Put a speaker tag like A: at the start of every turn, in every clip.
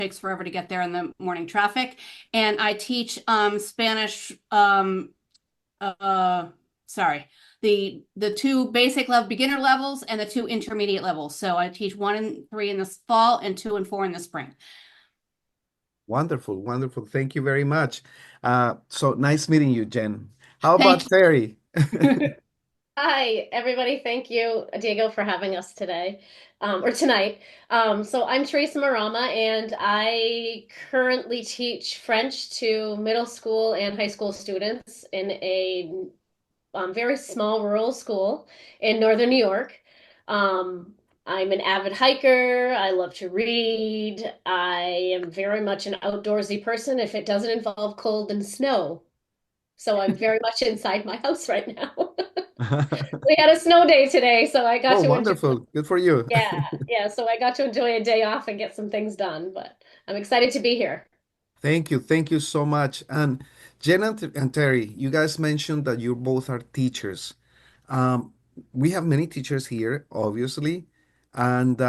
A: takes forever to get there in the morning traffic. And I teach Spanish, uh, sorry, the two basic level beginner levels and the two intermediate levels. So I teach 1 and 3 in the fall and 2 and 4 in the spring.
B: Wonderful, wonderful. Thank you very much. So nice meeting you, Jen. How
A: Thank
B: about Terry?
A: you.
C: Hi, everybody. Thank you, Diego, for having us today, or tonight. So I'm Theresa Marrama, and I currently teach French to middle school and high school students in a very small rural school in northern New York. Um, I'm an avid hiker. I love to read. I am very much an outdoorsy person if it doesn't involve cold and snow. So I'm very much inside my house right now. We had a snow day today, so I got
B: Oh,
C: to enjoy.
B: wonderful. Good for you.
C: Yeah, yeah. So I got to enjoy a day off and get some things done. But I'm excited to be here.
B: Thank you. Thank you so much. And Jen and Terry, you guys mentioned that you both are teachers. Um, we have many teachers here, obviously, and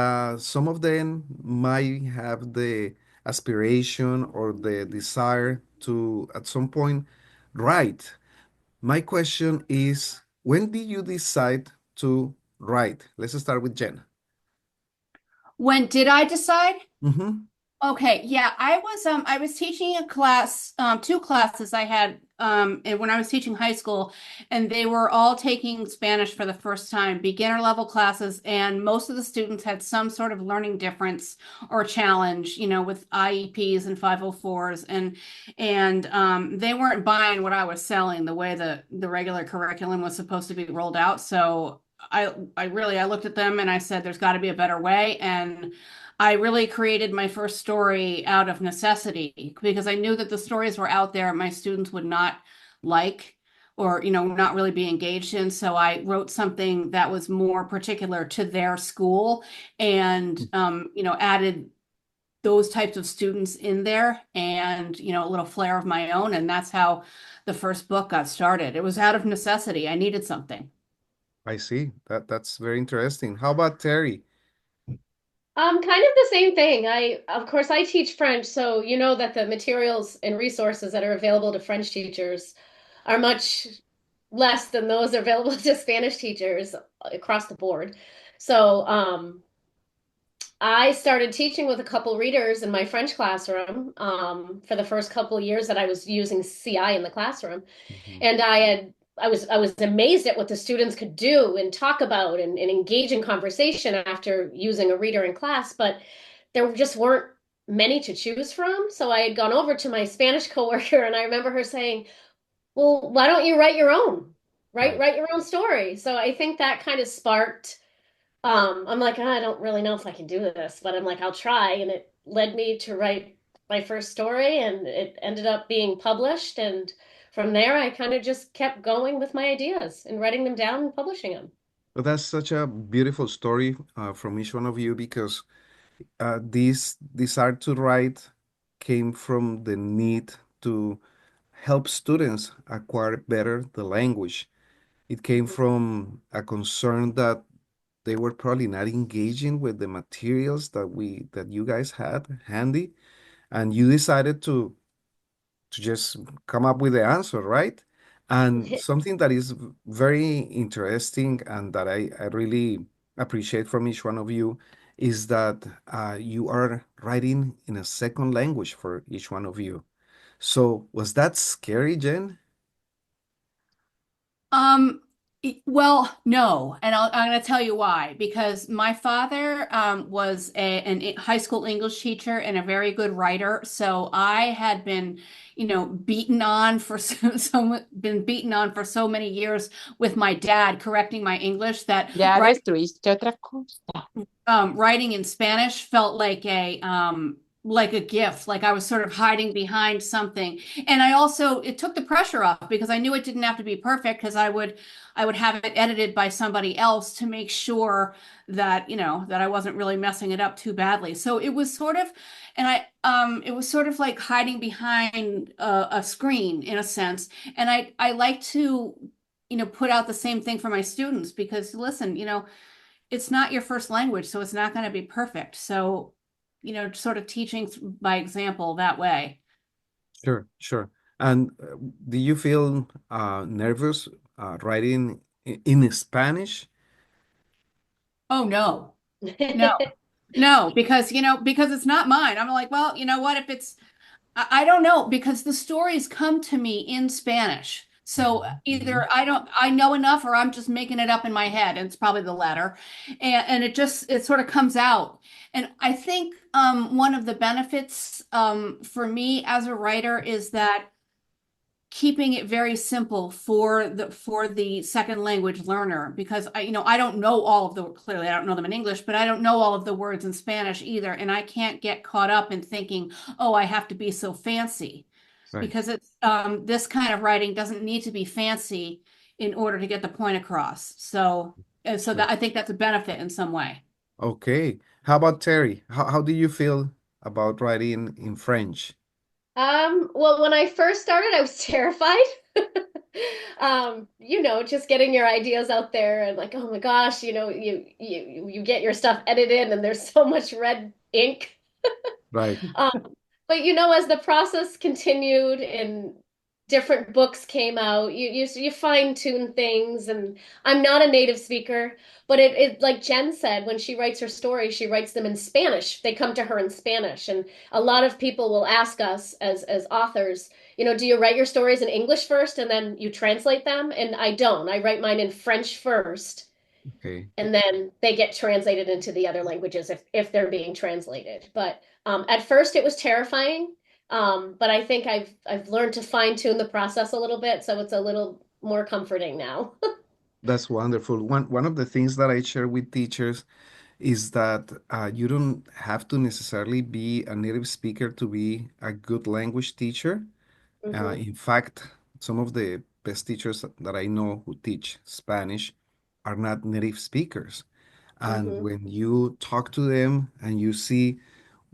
B: some of them might have the aspiration or the desire to, at some point, write. My question is, when did you decide to write? Let's start with Jen.
A: When did I decide?
B: Mm-hmm.
A: Okay, yeah, I was teaching a class, two classes I had and when I was teaching high school, and they were all taking Spanish for the first time, beginner level classes, and most of the students had some sort of learning difference or challenge, with IEPs and 504s, and they weren't buying what I was selling the way the regular curriculum was supposed to be rolled out. So I looked at them and I said, there's got to be a better way. And I really created my first story out of necessity because I knew that the stories were out there my students would not like or, not really be engaged in. So I wrote something that was more particular to their school and, added those types of students in there and, a little flair of my own. And that's how the first book got started. It was out of necessity. I needed something.
B: I see. That's very interesting. How about Terry?
C: Kind of the same thing. Of course, I teach French, so you know that the materials and resources that are available to French teachers are much less than those available to Spanish teachers across the board. So, I started teaching with a couple readers in my French classroom for the first couple of years that I was using CI in the classroom.
B: Mhm.
C: And I was amazed at what the students could do and talk about and engage in conversation after using a reader in class, but there just weren't many to choose from. So I had gone over to my Spanish coworker and I remember her saying, "Well, why don't you write your own? Write
B: Right.
C: write your own story." So I think that kind of sparked I'm like, "Ah, I don't really know if I can do this, but I'm like, I'll try. And it led me to write my first story, and it ended up being published. And from there, I kind of just kept going with my ideas and writing them down and publishing them.
B: Well, that's such a beautiful story from each one of you because this art to write came from the need to help students acquire better the language. It came from a concern that they were probably not engaging with the materials that you guys had handy, and you decided to just come up with the answer, right? And something that is very interesting and that I really appreciate from each one of you is that you are writing in a second language for each one of you. So was that scary, Jen?
A: Um, well, no, and I'm going to tell you why. Because my father was an high school English teacher and a very good writer, so I had been, beaten on for been beaten on for so many years with my dad correcting my English that
D: Ya destruiste otra cosa.
A: writing in Spanish felt like a gift, like I was sort of hiding behind something. And I also it took the pressure off because I knew it didn't have to be perfect because I would have it edited by somebody else to make sure that, that I wasn't really messing it up too badly. So it was sort of and I it was sort of like hiding behind a screen in a sense. And I like to put out the same thing for my students because listen, it's not your first language, so it's not going to be perfect. So sort of teaching by example that way.
B: Sure, sure. And do you feel nervous writing in Spanish?
A: Oh, no. No. No, because it's not mine. I'm like, well, you know what? If it's, I don't know, because the stories come to me in Spanish. So
B: Mhm, mhm.
A: either I know enough or I'm just making it up in my head, and it's probably the latter. And it sort of comes out. And I think one of the benefits for me as a writer is that keeping it very simple for the second language learner, because I don't know all of the, clearly I don't know them in English, but I don't know all of the words in Spanish either, and I can't get caught up in thinking, oh, I have to be so fancy,
B: Right.
A: because it's this kind of writing doesn't need to be fancy in order to get the point across. So
B: Sure.
A: that I think that's a benefit in some way.
B: Okay. How about Terry? How do you feel about writing in French?
C: Well, when I first started, I was terrified. Just getting your ideas out there and like, oh my gosh, you get your stuff edited and there's so much red ink.
B: Right.
C: Um, but as the process continued and different books came out, you fine tune things. And I'm not a native speaker, but it like Jen said, when she writes her stories, she writes them in Spanish. They come to her in Spanish, and a lot of people will ask us as authors, do you write your stories in English first and then you translate them? And I don't. I write mine in French first
B: Okay.
C: and then they get translated into the other languages if they're being translated. But at first it was terrifying, but I think I've learned to fine tune the process a little bit, so it's a little more comforting now.
B: That's wonderful. One of the things that I share with teachers is that you don't have to necessarily be a native speaker to be a good language teacher.
C: Hmm.
B: In fact, some of the best teachers that I know who teach Spanish are not native speakers. And
C: Hmm.
B: when you talk to them and you see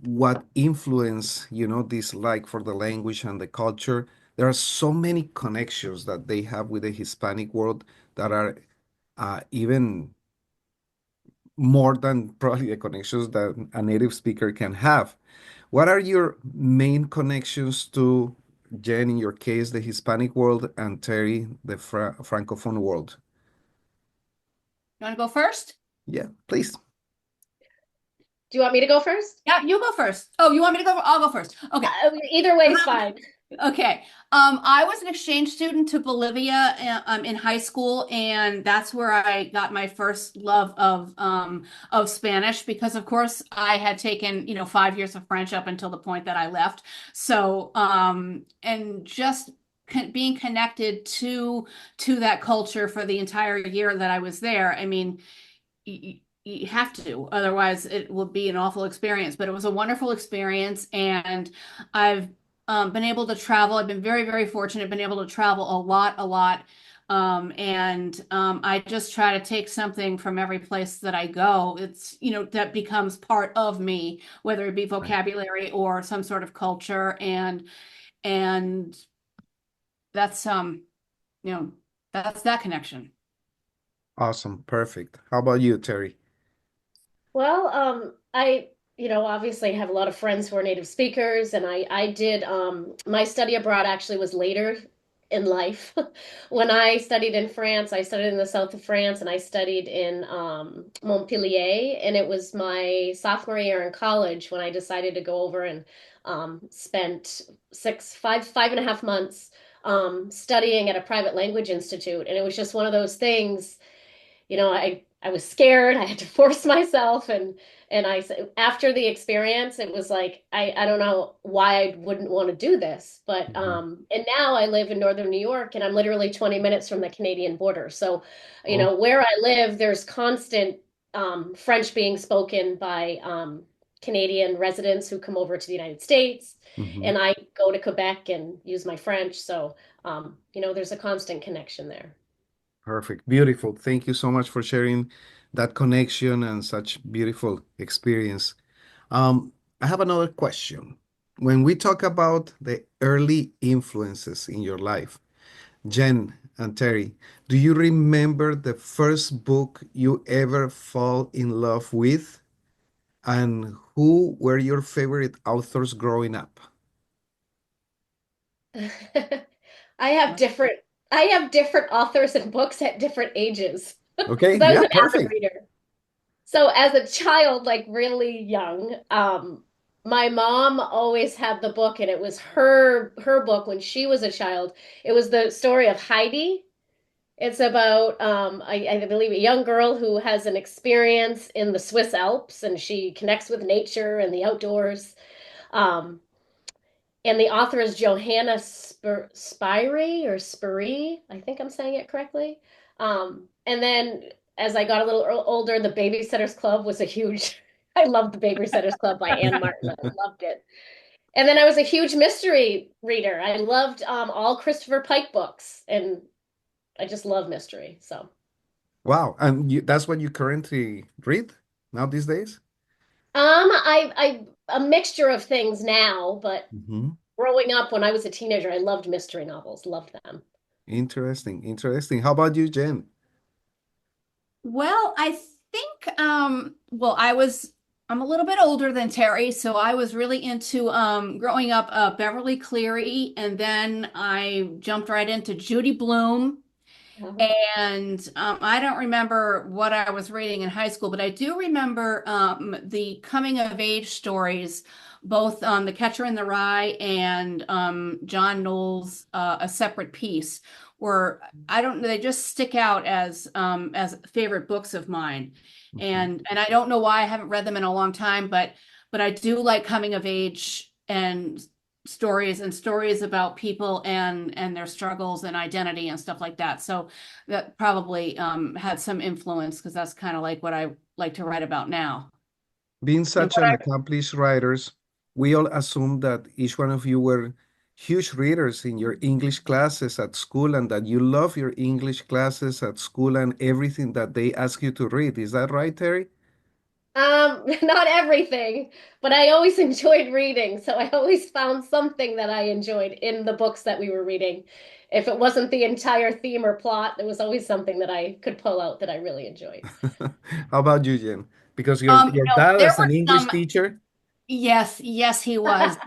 B: what influence, this like for the language and the culture, there are so many connections that they have with the Hispanic world that are even more than probably the connections that a native speaker can have. What are your main connections to, Jen, in your case, the Hispanic world, and Terry, the Francophone world?
A: You want to go first?
B: Yeah, please.
C: Do you want me to go first?
A: Yeah, you go first. Oh, you want me to go? I'll go first. Okay.
C: Either way is fine.
A: Okay. I was an exchange student to Bolivia in high school, and that's where I got my first love of Spanish, because of course I had taken, 5 years of French up until the point that I left. So, and just being connected to that culture for the entire year that I was there. I mean, you have to, otherwise it will be an awful experience. But it was a wonderful experience, and I've been able to travel. I've been very, very fortunate, been able to travel a lot, a lot. And I just try to take something from every place that I go. It's, that becomes part of me, whether it be
B: Right.
A: vocabulary or some sort of culture. And that's, you know, that's that connection.
B: Awesome. Perfect. How about you, Terry?
C: Well, I, obviously have a lot of friends who are native speakers, and I did, my study abroad actually was later in life. When I studied in France, I studied in the south of France, and I studied in Montpellier, and it was my sophomore year in college when I decided to go over and spent 5.5 months studying at a private language institute, and it was just one of those things. I was scared. I had to force myself, and I after the experience, it was like I don't know why I wouldn't want to do this, but
B: Mhm.
C: and now I live in northern New York, and I'm literally 20 minutes from the Canadian border. So,
B: Oh,
C: where I live, there's constant French being spoken by Canadian residents who come over to the United States,
B: mhm.
C: and I go to Quebec and use my French. So, there's a constant connection there.
B: Perfect. Beautiful. Thank you so much for sharing that connection and such beautiful experience. I have another question. When we talk about the early influences in your life, Jen and Terry, do you remember the first book you ever fall in love with? And who were your favorite authors growing up?
C: I have different I have different authors and books at different ages
B: Okay,
C: because I was
B: yeah,
C: an avid
B: perfect.
C: reader. So as a child, like really young, my mom always had the book, and it was her book when she was a child. It was the story of Heidi. It's about I believe a young girl who has an experience in the Swiss Alps, and she connects with nature and the outdoors. Um, and the author is Johanna Spyri or Spiri. I think I'm saying it correctly. And then as I got a little older, the Babysitter's Club was a huge. I loved the Babysitter's Club by Anne Martin. I loved it. And then I was a huge mystery reader. I loved all Christopher Pike books, and I just love mystery. So,
B: Wow, and that's what you currently read now these days?
C: I a mixture of things now, but
B: Hmm.
C: growing up when I was a teenager, I loved mystery novels. Loved them.
B: Interesting, interesting. How about you, Jen?
A: Well, I think well, I'm a little bit older than Terry, so I was really into growing up Beverly Cleary, and then I jumped right into Judy Blume.
C: Uh,
A: And I don't remember what I was reading in high school, but I do remember the coming of age stories, both The Catcher in the Rye and John Knowles' A Separate Piece, were I don't know, they just stick out as favorite books of mine.
B: Mhm.
A: And I don't know why I haven't read them in a long time, but I do like coming of age and stories about people and their struggles and identity and stuff like that. So that probably had some influence because that's kind of like what I like to write about now.
B: Being
A: And
B: such an accomplished writers, we all assume that each one of you were huge readers in your English classes at school and that you love your English classes at school and everything that they ask you to read. Is that right, Terry?
C: not everything, but I always enjoyed reading, so I always found something that I enjoyed in the books that we were reading. If it wasn't the entire theme or plot, there was always something that I could pull out that I really enjoyed.
B: How about you, Jen? Because your
A: no,
B: dad
A: there
B: as
A: were
B: an English
A: some.
B: teacher.
A: Yes, yes, he was.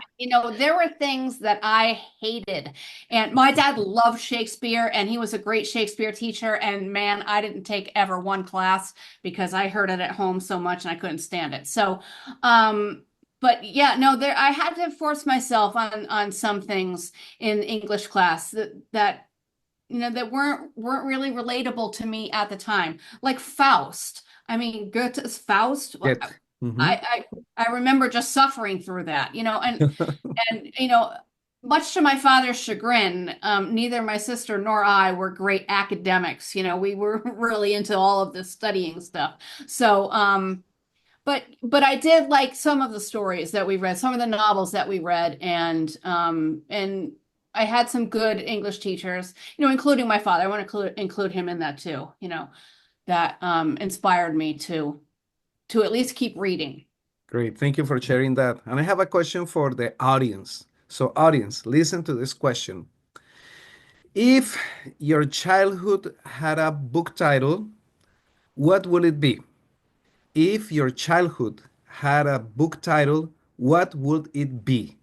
A: There were things that I hated. And my dad loved Shakespeare, and he was a great Shakespeare teacher. And man, I didn't take ever one class because I heard it at home so much and I couldn't stand it. So, but yeah, no, there I had to force myself on some things in English class that weren't really relatable to me at the time. Like Faust. I mean, Goethe's Faust.
B: Get. Hmm.
A: I I remember just suffering through that, and much to my father's chagrin, neither my sister nor I were great academics. We were really into all of this studying stuff. So, but I did like some of the stories that we read, some of the novels that we read, and I had some good English teachers, including my father. I want to include him in that too, that inspired me to at least keep reading.
B: Great. Thank you for sharing that. And I have a question for the audience. So, audience, listen to this question. If your childhood had a book title, what will it be? If your childhood had a book title, what would it be?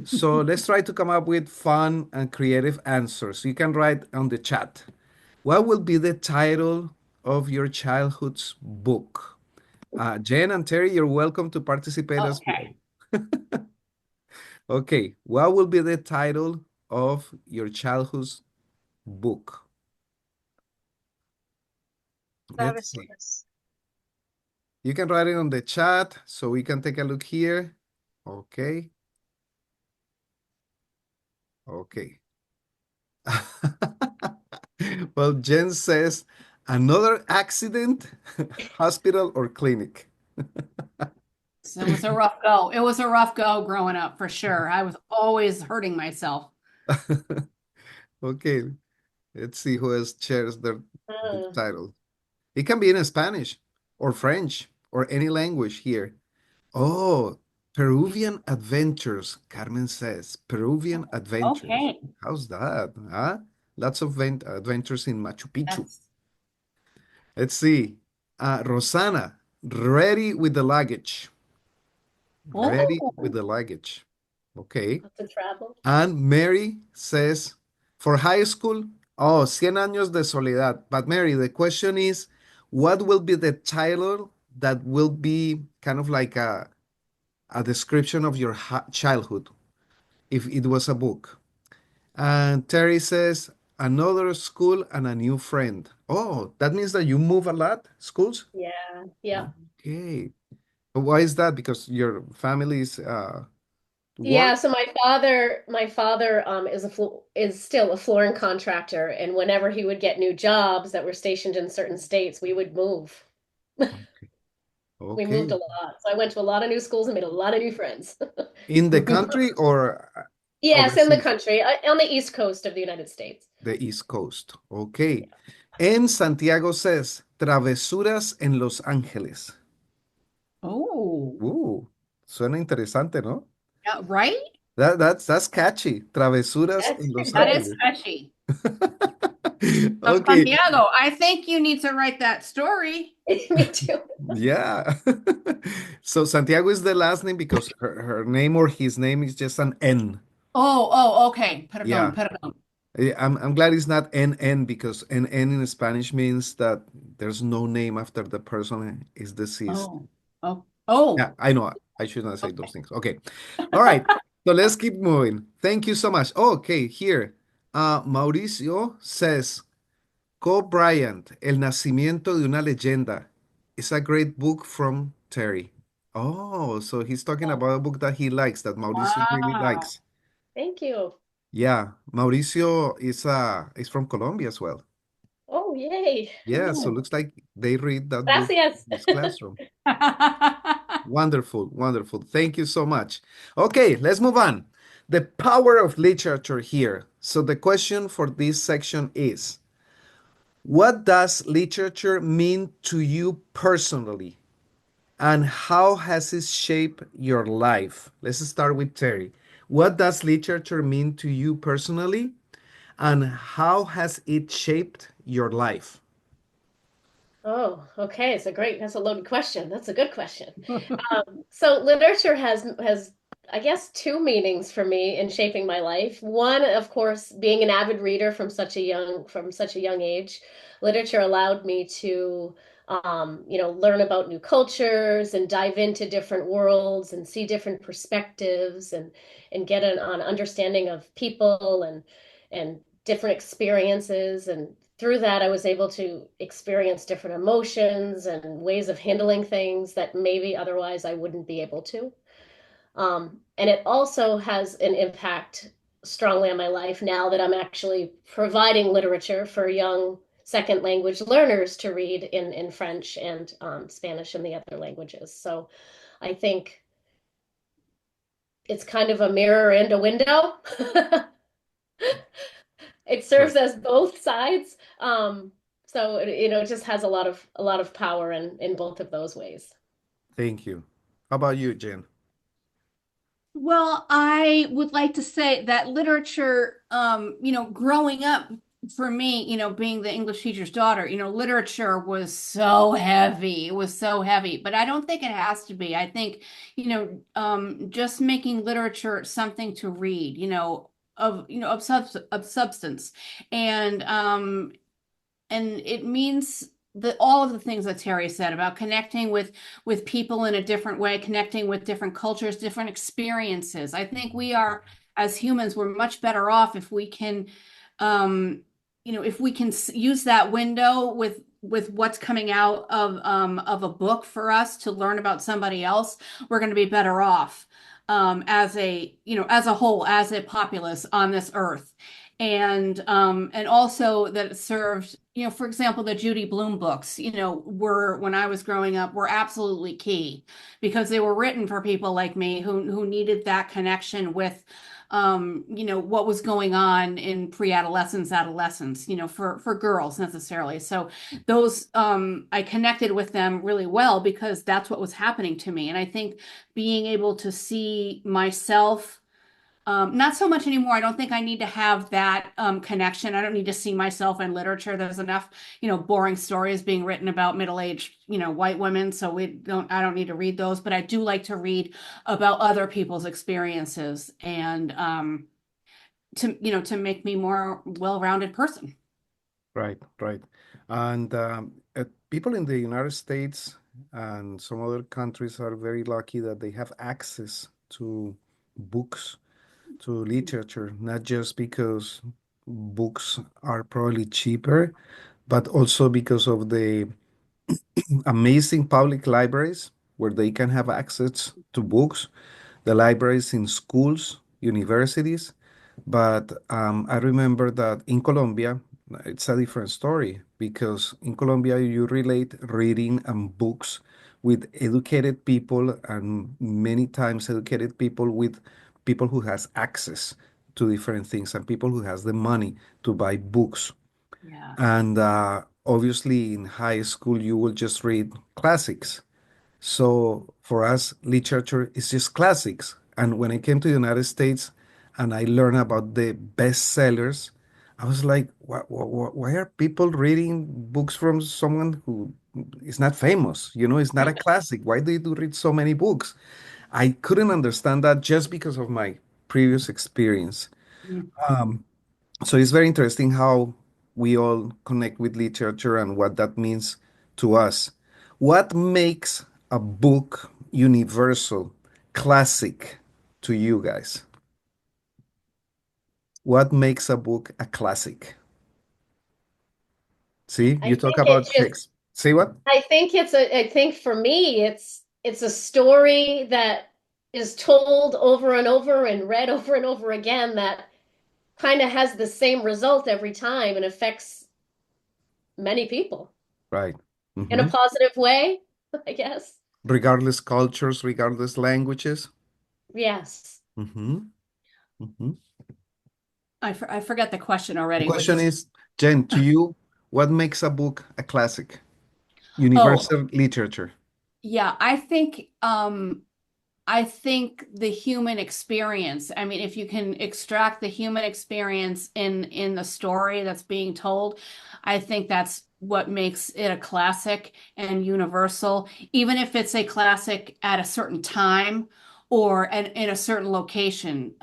B: So let's try to come up with fun and creative answers. You can write on the chat. What will be the title of your childhood's book? Jen and Terry, you're welcome to participate as well.
A: Okay.
B: Okay, what will be the title of your childhood's book? Let's see. You can write it on the chat so we can take a look here. Okay, okay. Well, Jen says another accident, hospital or clinic.
A: So it was a rough go. It was a rough go growing up for sure. I was always hurting myself.
B: Okay, let's see who else shares their book
C: Uh,
B: title. It can be in Spanish or French or any language here. Oh, Peruvian Adventures, Carmen says. Peruvian Adventures.
A: Okay.
B: How's that? Huh? Lots of adventures in Machu Picchu.
A: That's
B: Let's see. Rosanna, ready with the luggage. ready
A: Oh,
B: with the luggage. Okay.
C: Lots of travel.
B: And Mary says, for high school, oh, Cien Años de Soledad. But Mary, the question is, what will be the title that will be kind of like a description of your childhood if it was a book? And Terry says, another school and a new friend. Oh, that means that you move a lot, schools?
C: Yeah, yeah.
B: Okay. Why is that? Because your family is work?
C: Yeah, so my father is still a flooring contractor, and whenever he would get new jobs that were stationed in certain states, we would move.
B: Okay.
C: We moved a
B: Okay.
C: lot. So I went to a lot of new schools and made a lot of new friends.
B: In the country or
C: Yes, in the
B: overseas?
C: country, on the East Coast of the United States.
B: The East Coast. Okay. And Santiago says, Travesuras en Los Ángeles.
A: oh,
B: Suena interesante, ¿no?
A: yeah, right?
B: That's catchy. Travesuras
C: That's
B: en
C: pretty
B: Los
A: That
C: good.
A: is
B: Ángeles.
A: sketchy. So
B: Okay.
A: Santiago, I think you need to write that story.
C: Me too.
B: Yeah. So Santiago is the last name because her name or his name is just an N.
A: Okay.
B: Yeah.
A: Perdón.
B: I'm glad it's not NN because NN in Spanish means that there's no name after the person is deceased.
A: Oh, oh.
B: Yeah, I know. I should not say those
A: Okay.
B: things. Okay. All right. So let's keep moving. Thank you so much. Okay, here. Mauricio says, Kobe Bryant, El nacimiento de una leyenda. It's a great book from Terry. Oh, so he's talking about a book that he likes, that Mauricio really
A: Wow.
B: likes.
C: Thank you.
B: Yeah, Mauricio is from Colombia as well.
C: Oh, yay.
B: Yeah, so
A: Oh.
B: looks like they read that book
C: Gracias.
B: in this classroom. Wonderful, wonderful. Thank you so much. Okay, let's move on. The power of literature here. So the question for this section is, what does literature mean to you personally? And how has it shaped your life? Let's start with Terry. What does literature mean to you personally? And how has it shaped your life?
C: Oh, okay. That's a loaded question. That's a good question. So literature has I guess two meanings for me in shaping my life. One, of course, being an avid reader from such a young age, literature allowed me to learn about new cultures and dive into different worlds and see different perspectives and get an understanding of people and different experiences. And through that, I was able to experience different emotions and ways of handling things that maybe otherwise I wouldn't be able to. And it also has an impact strongly on my life now that I'm actually providing literature for young second language learners to read in French and Spanish and the other languages. So I think it's kind of a mirror and a window. It
B: Right.
C: serves as both sides. So it just has a lot of power in both of those ways.
B: Thank you. How about you, Jen?
A: Well, I would like to say that literature, growing up for me, being the English teacher's daughter, literature was so heavy. It was so heavy, but I don't think it has to be. I think, just making literature something to read, of substance. And and it means that all of the things that Terry said about connecting with people in a different way, connecting with different cultures, different experiences. I think we are, as humans, we're much better off if we can, if we can use that window with what's coming out of a book for us to learn about somebody else. We're going to be better off as as a whole, as a populace on this earth. And also that it served, for example, the Judy Blume books, were, when I was growing up, were absolutely key because they were written for people like me who needed that connection with what was going on in pre-adolescence, adolescence, for girls necessarily. So those I connected with them really well because that's what was happening to me. And I think being able to see myself Not so much anymore. I don't think I need to have that connection. I don't need to see myself in literature. There's enough, boring stories being written about middle-aged, white women. So I don't need to read those, but I do like to read about other people's experiences and to make me more well-rounded person.
B: Right, right. And people in the United States and some other countries are very lucky that they have access to books, to literature, not just because books are probably cheaper, but also because of the amazing public libraries where they can have access to books, the libraries in schools, universities. But I remember that in Colombia, it's a different story because in Colombia, you relate reading and books with educated people and many times educated people with people who has access to different things and people who has the money to buy books.
A: Yeah.
B: And obviously, in high school, you will just read classics. So for us, literature is just classics. And when I came to the United States and I learned about the bestsellers, I was like, why are people reading books from someone who is not famous? It's not a classic. Why do you read so many books? I couldn't understand that just because of my previous experience.
A: Mm.
B: Um, so it's very interesting how we all connect with literature and what that means to us. What makes a book universal, classic to you guys? What makes a book a classic? See,
C: I
B: you talk
C: think it
B: about
C: just
B: Shakespeare. See what?
C: I think for me it's a story that is told over and over and read over and over again that kind of has the same result every time and affects many people
B: Right.
C: in a
B: Hmm.
C: positive way, I guess.
B: Regardless cultures, regardless languages.
C: Yes.
B: Hmm. Hmm.
A: I forget the question
B: The
A: already.
B: question
A: Was
B: is, Jen, to you, what makes a book a classic?
A: Oh,
B: Universal literature.
A: yeah, I think the human experience. I mean, if you can extract the human experience in the story that's being told, I think that's what makes it a classic and universal, even if it's a classic at a certain time or in a certain location.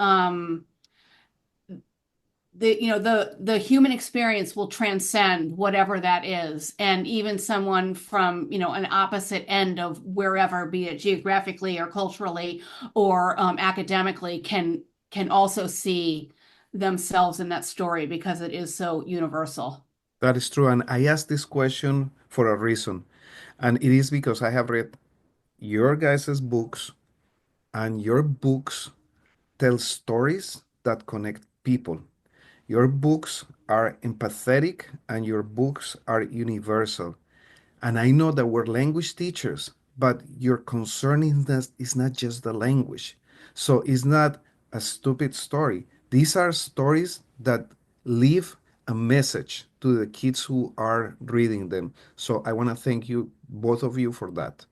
A: The human experience will transcend whatever that is, and even someone from an opposite end of wherever, be it geographically or culturally or academically, can also see themselves in that story because it is so universal.
B: That is true. And I asked this question for a reason. And it is because I have read your guys' books, and your books tell stories that connect people. Your books are empathetic and your books are universal. And I know that we're language teachers, but your concern is not just the language. So it's not a stupid story. These are stories that leave a message to the kids who are reading them. So I want to thank you, both of you, for that.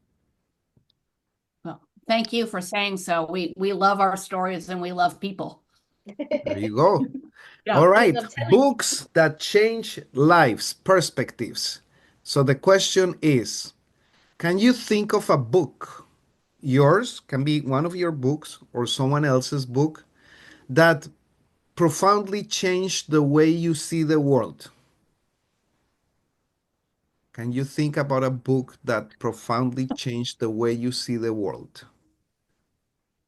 A: Well, thank you for saying so. We love our stories and we love people.
B: There you go.
A: Yeah.
B: All
C: We
B: right,
C: love telling.
B: books that change lives, perspectives. So the question is, can you think of a book, yours, can be one of your books or someone else's book, that profoundly changed the way you see the world? Can you think about a book that profoundly changed the way you see the world?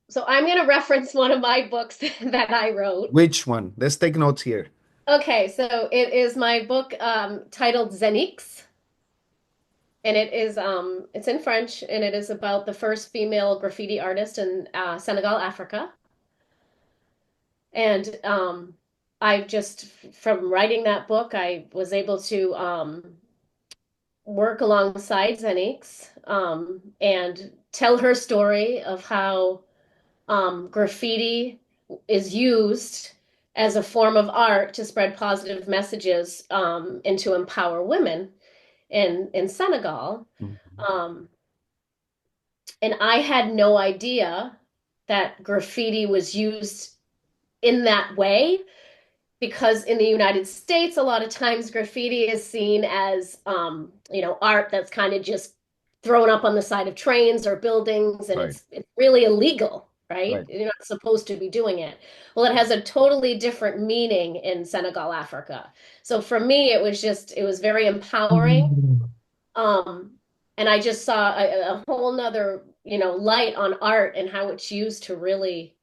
C: So I'm going to reference one of my books that I wrote.
B: Which one? Let's take notes here.
C: Okay, so it is my book titled Zenix, and it's in French, and it is about the first female graffiti artist in Senegal, Africa. And I just from writing that book, I was able to work alongside Zenix and tell her story of how graffiti is used as a form of art to spread positive messages and to empower women in Senegal.
B: Mhm.
C: Um, and I had no idea that graffiti was used in that way, because in the United States, a lot of times graffiti is seen as, art that's kind of just thrown up on the side of trains or buildings, and
B: Right,
C: it's really illegal, right?
B: right.
C: You're not supposed to be doing it. Well, it has a totally different meaning in Senegal, Africa. So for me, it was very empowering. Um, and I just saw a whole nother, light on art and how it's used to really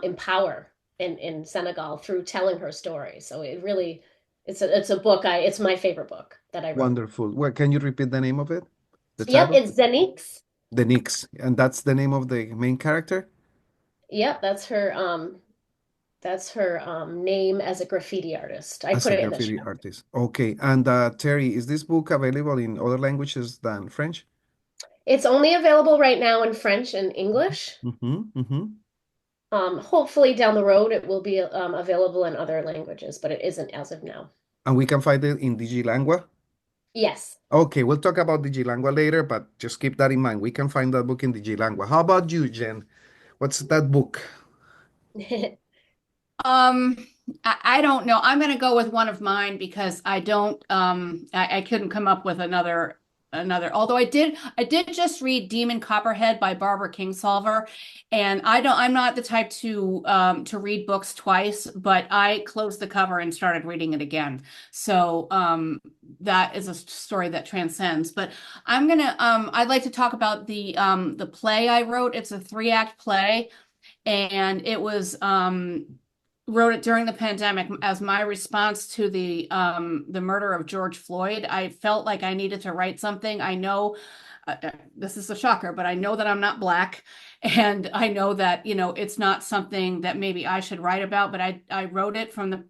C: empower in Senegal through telling her story. So it really, it's a book. It's my favorite book that I wrote.
B: Wonderful. Well, can you repeat the name of it? The
C: Yep,
B: title?
C: it's Zenix.
B: The Knicks. And that's the name of the main character?
C: Yep, that's her name as a graffiti artist. I
B: As
C: put
B: a
C: it in the
B: graffiti
C: chat.
B: artist. Okay. And Terry, is this book available in other languages than French?
C: It's only available right now in French and English.
B: Mm-hmm, mm-hmm.
C: Hopefully down the road it will be available in other languages, but it isn't as of now.
B: And we can find it in Digilangua?
C: Yes.
B: Okay, we'll talk about Digilangua later, but just keep that in mind. We can find that book in Digilangua. How about you, Jen? What's that book?
A: Um, I don't know. I'm going to go with one of mine because I don't, I couldn't come up with another, although I did just read Demon Copperhead by Barbara Kingsolver. And I'm not the type to read books twice, but I closed the cover and started reading it again. So, that is a story that transcends, but I'd like to talk about the play I wrote. It's a 3-act play, and it was wrote it during the pandemic as my response to the murder of George Floyd. I felt like I needed to write something. I know this is a shocker, but I know that I'm not Black, and I know that, it's not something that maybe I should write about, but I wrote it from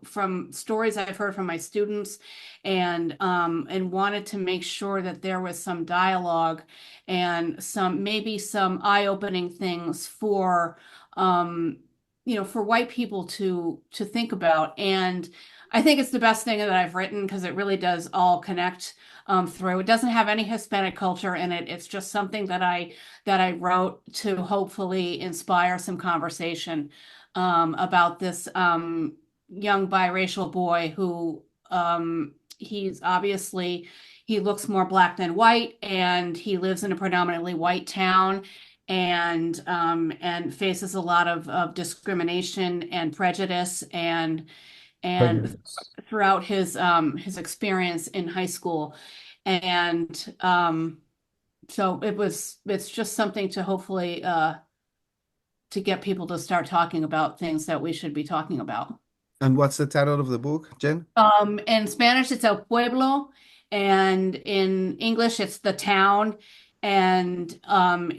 A: from stories I've heard from my students, and wanted to make sure that there was some dialogue and maybe some eye-opening things um for white people to think about. And I think it's the best thing that I've written because it really does all connect through. It doesn't have any Hispanic culture in it. It's just something that I wrote to hopefully inspire some conversation about this young biracial boy who he looks more Black than white, and he lives in a predominantly white town, and faces a lot of discrimination and prejudice, and throughout his experience in high school. And so it's just something to hopefully to get people to start talking about things that we should be talking about.
B: And what's the title of the book, Jen?
A: In Spanish, it's El Pueblo, and in English, it's the town, and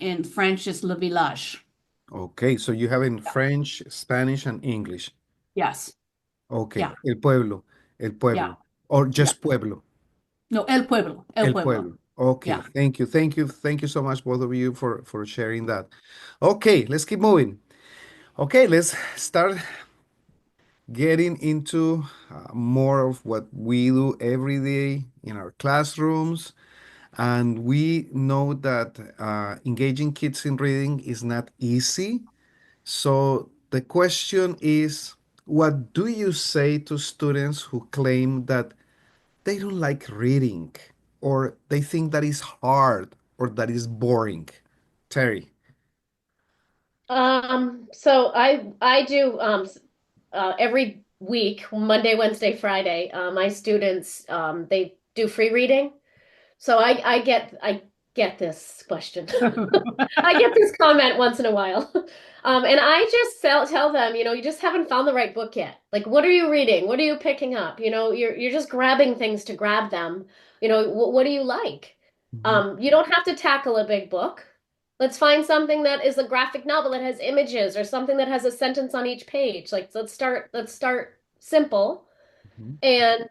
A: in French, it's Le Village.
B: Okay, so you have in French, Spanish, and English.
A: Yes.
B: Okay,
A: Yeah.
B: El
A: Yeah.
B: Pueblo, or
A: Yeah.
B: just Pueblo,
A: No, El Pueblo. El
B: El
A: Pueblo.
B: Pueblo. Okay,
A: Yeah.
B: thank you so much, both of you, for sharing that. Okay, let's keep moving. Okay, let's start getting into more of what we do every day in our classrooms. And we know that engaging kids in reading is not easy. So the question is, what do you say to students who claim that they don't like reading, or they think that is hard, or that is boring? Terry.
C: So I do every week, Monday, Wednesday, Friday, my students they do free reading. So I get this question. I get this comment once in a while. And I just tell them, you just haven't found the right book yet. Like, what are you reading? What are you picking up? You're just grabbing things to grab them. What do you like?
B: Mhm,
C: You don't have to tackle a big book. Let's find something that is a graphic novel that has images, or something that has a sentence on each page. Like, let's start simple.
B: mhm,
C: And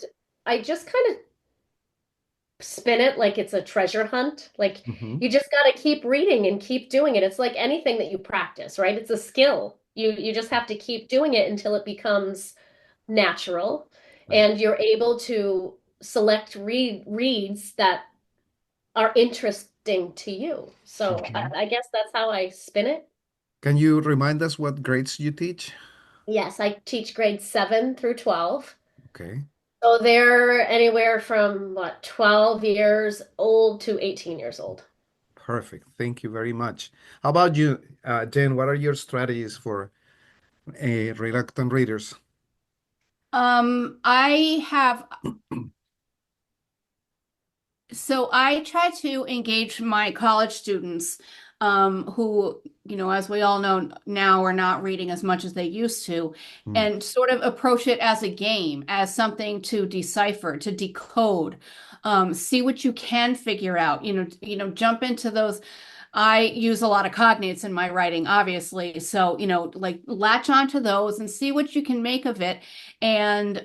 C: I just kind of spin it like it's a treasure hunt. Like,
B: mhm.
C: you just got to keep reading and keep doing it. It's like anything that you practice, right? It's a skill. You just have to keep doing it until it becomes natural,
B: Right.
C: and you're able to select reads that are interesting to you. So I,
B: Mhm.
C: I guess that's how I spin it.
B: Can you remind us what grades you teach?
C: Yes, I teach grades 7 through 12.
B: Okay,
C: So they're anywhere from what, 12 years old to 18 years old.
B: perfect. Thank you very much. How about you, Jen? What are your strategies for reluctant readers?
A: I have So I try to engage my college students, who, as we all know now, are not reading as much as they used to,
B: Mm,
A: and sort of approach it as a game, as something to decipher, to decode, see what you can figure out. Jump into those. I use a lot of cognates in my writing, obviously. So, like latch onto those and see what you can make of it, and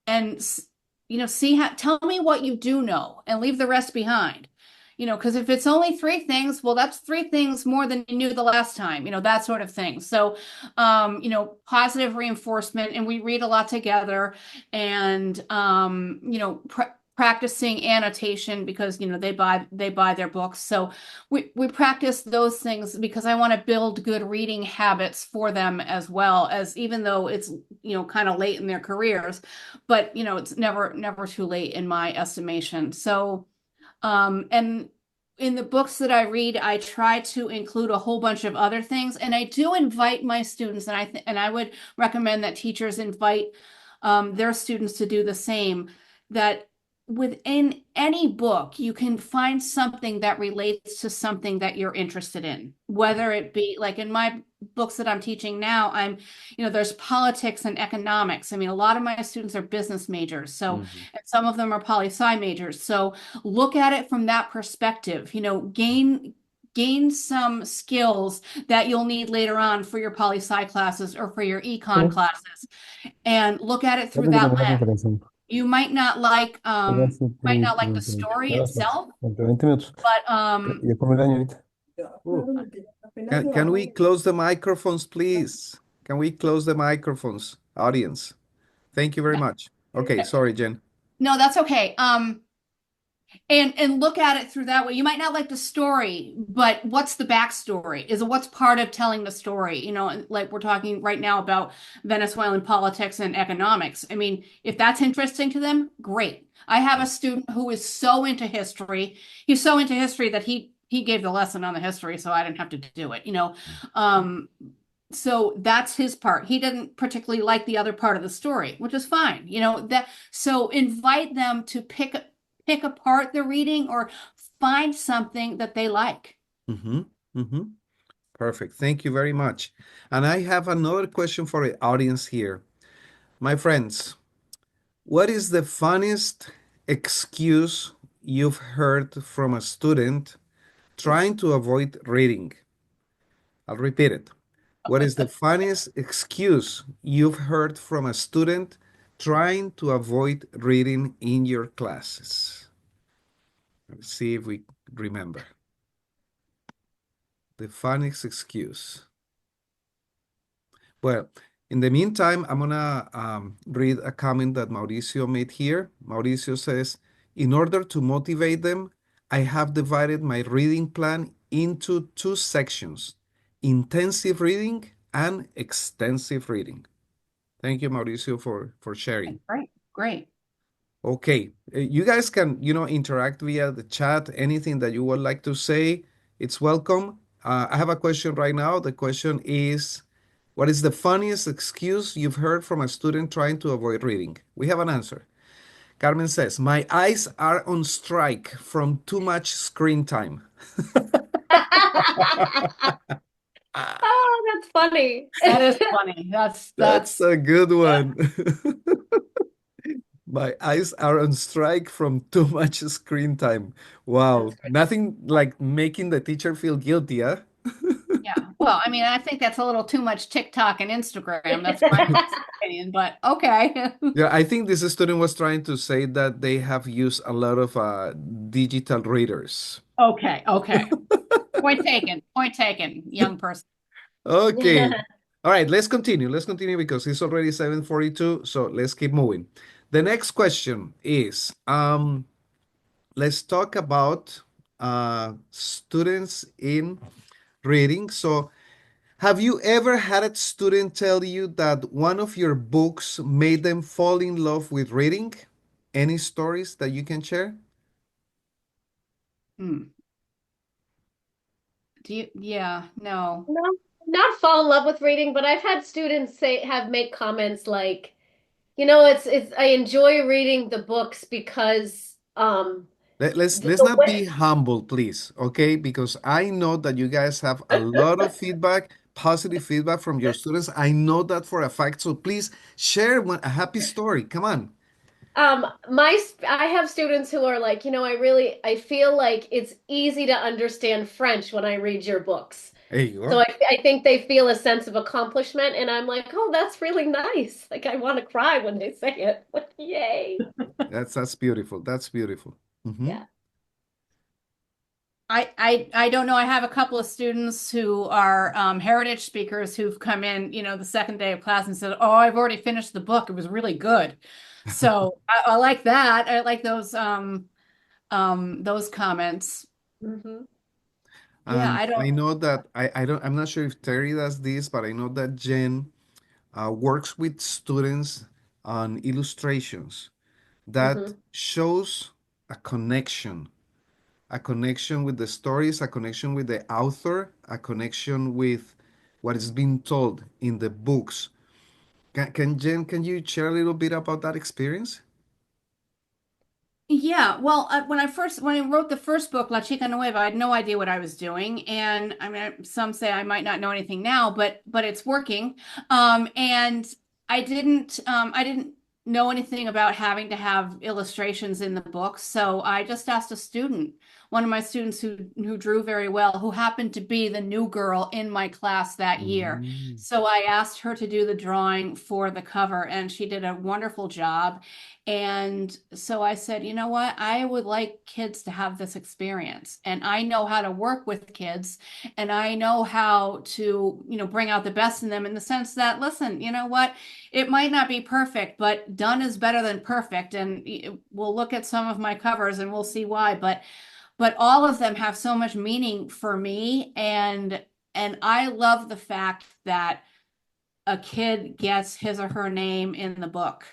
A: and see how tell me what you do know and leave the rest behind. Because if it's only three things, well, that's three things more than you knew the last time, that sort of thing. So, positive reinforcement, and we read a lot together, and practicing annotation because they buy their books. So we practice those things because I want to build good reading habits for them, as well as, even though it's kind of late in their careers, but it's never too late in my estimation. So, and in the books that I read, I try to include a whole bunch of other things, and I do invite my students, and I would recommend that teachers invite their students to do the same. That within any book, you can find something that relates to something that you're interested in, whether it be like in my books that I'm teaching now, there's politics and economics. I mean, a lot of my students are business majors, so,
B: mhm,
A: and some of them are poli-sci majors. So look at it from that perspective, gain some skills that you'll need later on for your poli-sci classes or for your econ
E: Sí,
A: classes, and look at it
E: ya
A: through
E: tengo
A: that
E: terminada la
A: lens.
E: conferencia.
A: You might not like
E: Voy a hacer
A: might
E: mi
A: not like the
E: pregunta.
A: story
E: Ya bastante,
A: itself,
E: entre 20 minutos.
A: but
E: Y después me regaño ahorita.
B: Oh, can we close the microphones, please? Can we close the microphones, audience? Thank you very much. Okay, sorry, Jen.
A: no, that's okay. And look at it through that way. You might not like the story, but what's the backstory? Is what's part of telling the story? Like we're talking right now about Venezuelan politics and economics. I mean, if that's interesting to them, great. I have a student who is so into history. He's so into history that he gave the lesson on the history, so I didn't have to do it. Um, so that's his part. He didn't particularly like the other part of the story, which is fine. So invite them to pick apart the reading or find something that they like.
B: Mm-hmm. Mm-hmm. Perfect. Thank you very much. And I have another question for the audience here. My friends, what is the funniest excuse you've heard from a student trying to avoid reading? I'll repeat it. What is the funniest excuse you've heard from a student trying to avoid reading in your classes? Let's see if we remember. The funniest excuse. Well, in the meantime, I'm gonna read a comment that Mauricio made here. Mauricio says, in order to motivate them, I have divided my reading plan into two sections, intensive reading and extensive reading. Thank you, Mauricio, for sharing.
A: Great, great.
B: Okay, you guys can, interact via the chat. Anything that you would like to say, it's welcome. I have a question right now. The question is, what is the funniest excuse you've heard from a student trying to avoid reading? We have an answer. Carmen says, my eyes are on strike from too much screen time.
C: Oh, that's funny.
A: That is funny.
B: That's a good one. My eyes are on strike from too much screen time. Wow.
C: That's great.
B: Nothing like making the teacher feel guilty, huh?
A: Yeah. Well, I mean, I think that's a little too much TikTok and Instagram. That's my personal opinion, but okay.
B: Yeah, I think this student was trying to say that they have used a lot of digital readers.
A: Okay, okay. Point taken, young person.
B: Okay. All right, let's continue. Let's continue because it's already 7:42, so let's keep moving. The next question is, let's talk about students in reading. So Have you ever had a student tell you that one of your books made them fall in love with reading? Any stories that you can share?
A: Hmm. Yeah, no.
C: No, not fall in love with reading, but I've had students say have make comments like, it's I enjoy reading the books because
B: Let's
C: the
B: not
C: way
B: be humble, please, okay? Because I know that you guys have a lot of feedback, positive feedback from your students. I know that for a fact. So please share a happy story. Come on.
C: I have students who are like, I feel like it's easy to understand French when I read your books.
B: There you
C: So
B: go.
C: I think they feel a sense of accomplishment, and I'm like, oh, that's really nice. Like I want to cry when they say it. Like, yay.
B: That's beautiful. That's beautiful. Hmm.
C: Yeah.
A: I don't know. I have a couple of students who are heritage speakers who've come in, the second day of class and said, "Oh, I've already finished the book. It was really good." So I like that. I like those comments.
C: Hmm.
A: Yeah,
B: And
A: I don't.
B: I know that I'm not sure if Terry does this, but I know that Jen works with students on illustrations that
C: Hmm.
B: shows a connection with the stories, a connection with the author, a connection with what is being told in the books. Jen, can you share a little bit about that experience?
A: Yeah, well, when I wrote the first book, La Chica Nueva, I had no idea what I was doing, and I mean, some say I might not know anything now, but it's working. And I didn't know anything about having to have illustrations in the book, so I just asked a student, one of my students who drew very well, who happened to be the new girl in my class that year.
B: Mm.
A: So I asked her to do the drawing for the cover, and she did a wonderful job. And so I said, you know what? I would like kids to have this experience. And I know how to work with kids and I know how to, bring out the best in them in the sense that, listen, you know what? It might not be perfect, but done is better than perfect. And we'll look at some of my covers and we'll see why. But all of them have so much meaning for me. And I love the fact that a kid gets his or her name in the book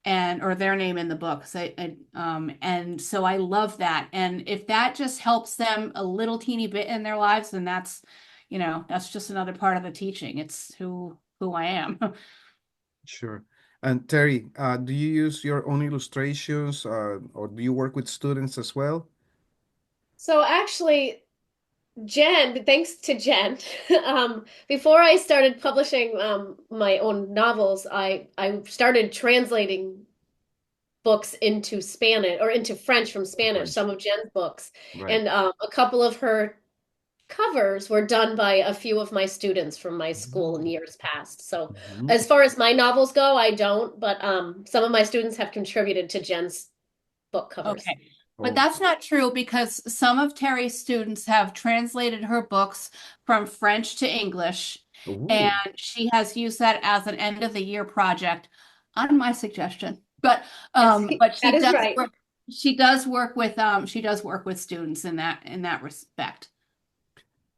A: and or their name in the book. And so I love that. And if that just helps them a little teeny bit in their lives, then that's just another part of the teaching. It's who I am.
B: Sure. And Terry, do you use your own illustrations, or do you work with students as well?
C: So actually, thanks to Jen, before I started publishing my own novels, I started translating books into Spanish or into French from Spanish,
B: French.
C: some of Jen's books.
B: Right.
C: And a couple of her covers were done by a few of my students from my school in
B: Mm.
C: years past. So
B: Mhm.
C: as far as my novels go, I don't, but some of my students have contributed to Jen's book covers.
A: Okay. But
B: Oh.
A: that's not true because some of Terry's students have translated her books from French to English, and
B: Ooh.
A: she has used that as an end of the year project on my suggestion. But
C: Yes,
A: but
C: that is right.
A: she does work with students in that respect.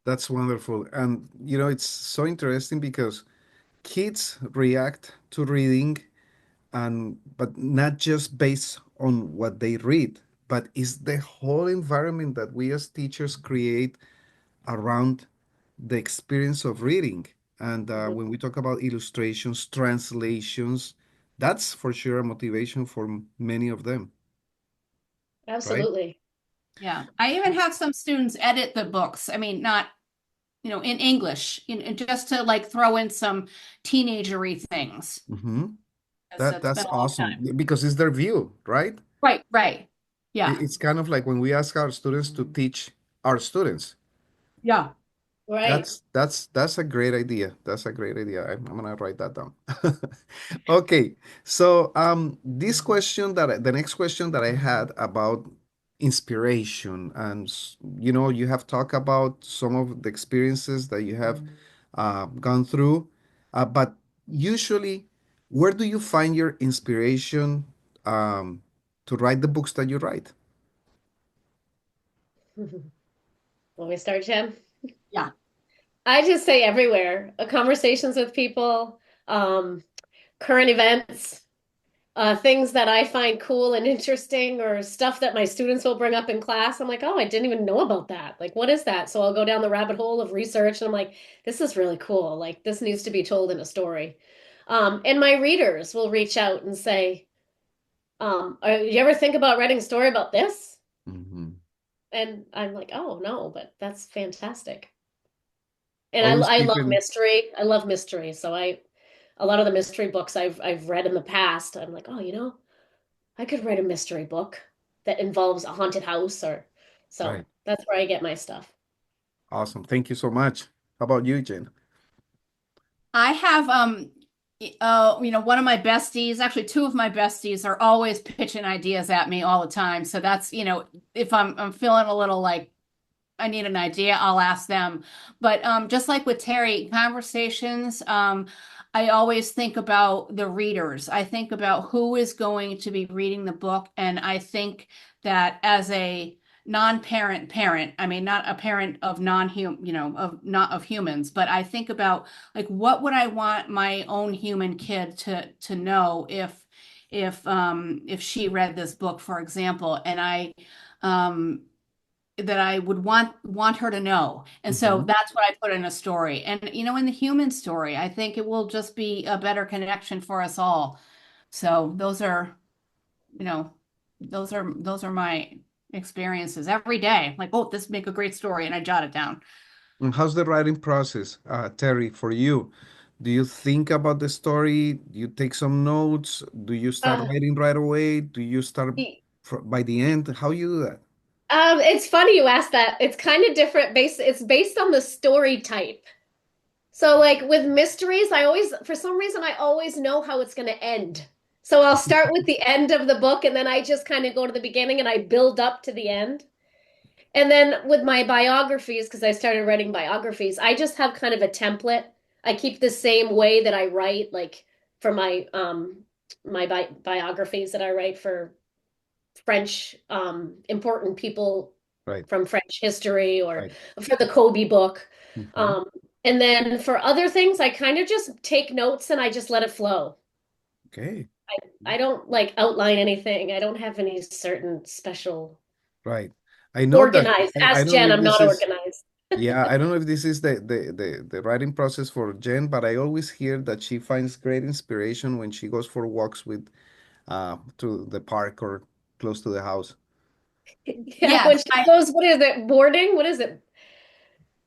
B: That's wonderful. And it's so interesting because kids react to reading, and but not just based on what they read, but it's the whole environment that we as teachers create around the experience of reading. And
C: Mhm.
B: when we talk about illustrations, translations, that's for sure a motivation for many of them, right?
C: Absolutely.
A: Yeah. I even have some students edit the books. I mean, not, in English, just to like throw in some teenagery things.
B: Hmm.
A: Because
B: That
A: it's been
B: that's
A: a long
B: awesome
A: time.
B: because it's their view, right?
A: Right, right. Yeah.
B: It's kind of like when we ask our students to teach our students.
A: Yeah.
C: Right.
B: That's a great idea. That's a great idea. I'm gonna write that down. Okay, so this question the next question that I had about inspiration, and you have talked about some of the experiences that you have gone through, but usually, where do you find your inspiration to write the books that you write?
C: When we start, Jen?
A: Yeah.
C: I just say everywhere. Conversations with people, current events, things that I find cool and interesting, or stuff that my students will bring up in class. I'm like, oh, I didn't even know about that. Like, what is that? So I'll go down the rabbit hole of research, and I'm like, this is really cool. Like, this needs to be told in a story. And my readers will reach out and say, you ever think about writing a story about this?
B: Hmm.
C: And I'm like, oh, no, but that's fantastic. And
B: Always
C: I love
B: keeping
C: mystery. I love mystery. So a lot of the mystery books I've read in the past, I'm like, oh, I could write a mystery book that involves a haunted house, or so
B: right.
C: that's where I get my stuff.
B: Awesome. Thank you so much. How about you, Jen?
A: I have one of my besties, actually two of my besties are always pitching ideas at me all the time. So that's, if I'm feeling a little like I need an idea, I'll ask them. But just like with Terry, conversations, I always think about the readers. I think about who is going to be reading the book, and I think that as a non-parent parent, I mean, not a parent of non-human, of not of humans, but I think about like what would I want my own human kid to know if she read this book, for example, and um that I would want her to know. And so
B: Hmm.
A: that's what I put in a story. And in the human story, I think it will just be a better connection for us all. So you know, those are my experiences every day. Like, oh, this make a great story, and I jot it down.
B: And how's the writing process, Terry, for you? Do you think about the story? Do you take some notes? Do you start
C: Uh,
B: writing right away? Do you start by the end? How you do that?
C: it's funny you asked that. It's kind of different. It's based on the story type. So, like with mysteries, for some reason, I always know how it's going to end. So I'll start with the end of the book, and then I just kind of go to the beginning and I build up to the end. And then with my biographies, because I started writing biographies, I just have kind of a template. I keep the same way that I write, like for my biographies that I write for French important people
B: Right,
C: from French history, or
B: right.
C: for the Kobe book.
B: Hmm.
C: Um, and then for other things, I kind of just take notes and I just let it flow.
B: Okay,
C: I don't like outline anything. I don't have any certain special
B: right. I know that.
C: organized.
B: I
C: Ask
B: don't know
C: Jen,
B: if
C: I'm
B: this
C: not
B: is,
C: organized.
B: yeah, I don't know if this is the writing process for Jen, but I always hear that she finds great inspiration when she goes for walks with to the park or close to the house.
C: Yeah, when
A: Yes,
C: she goes, what is it, boarding? What is it?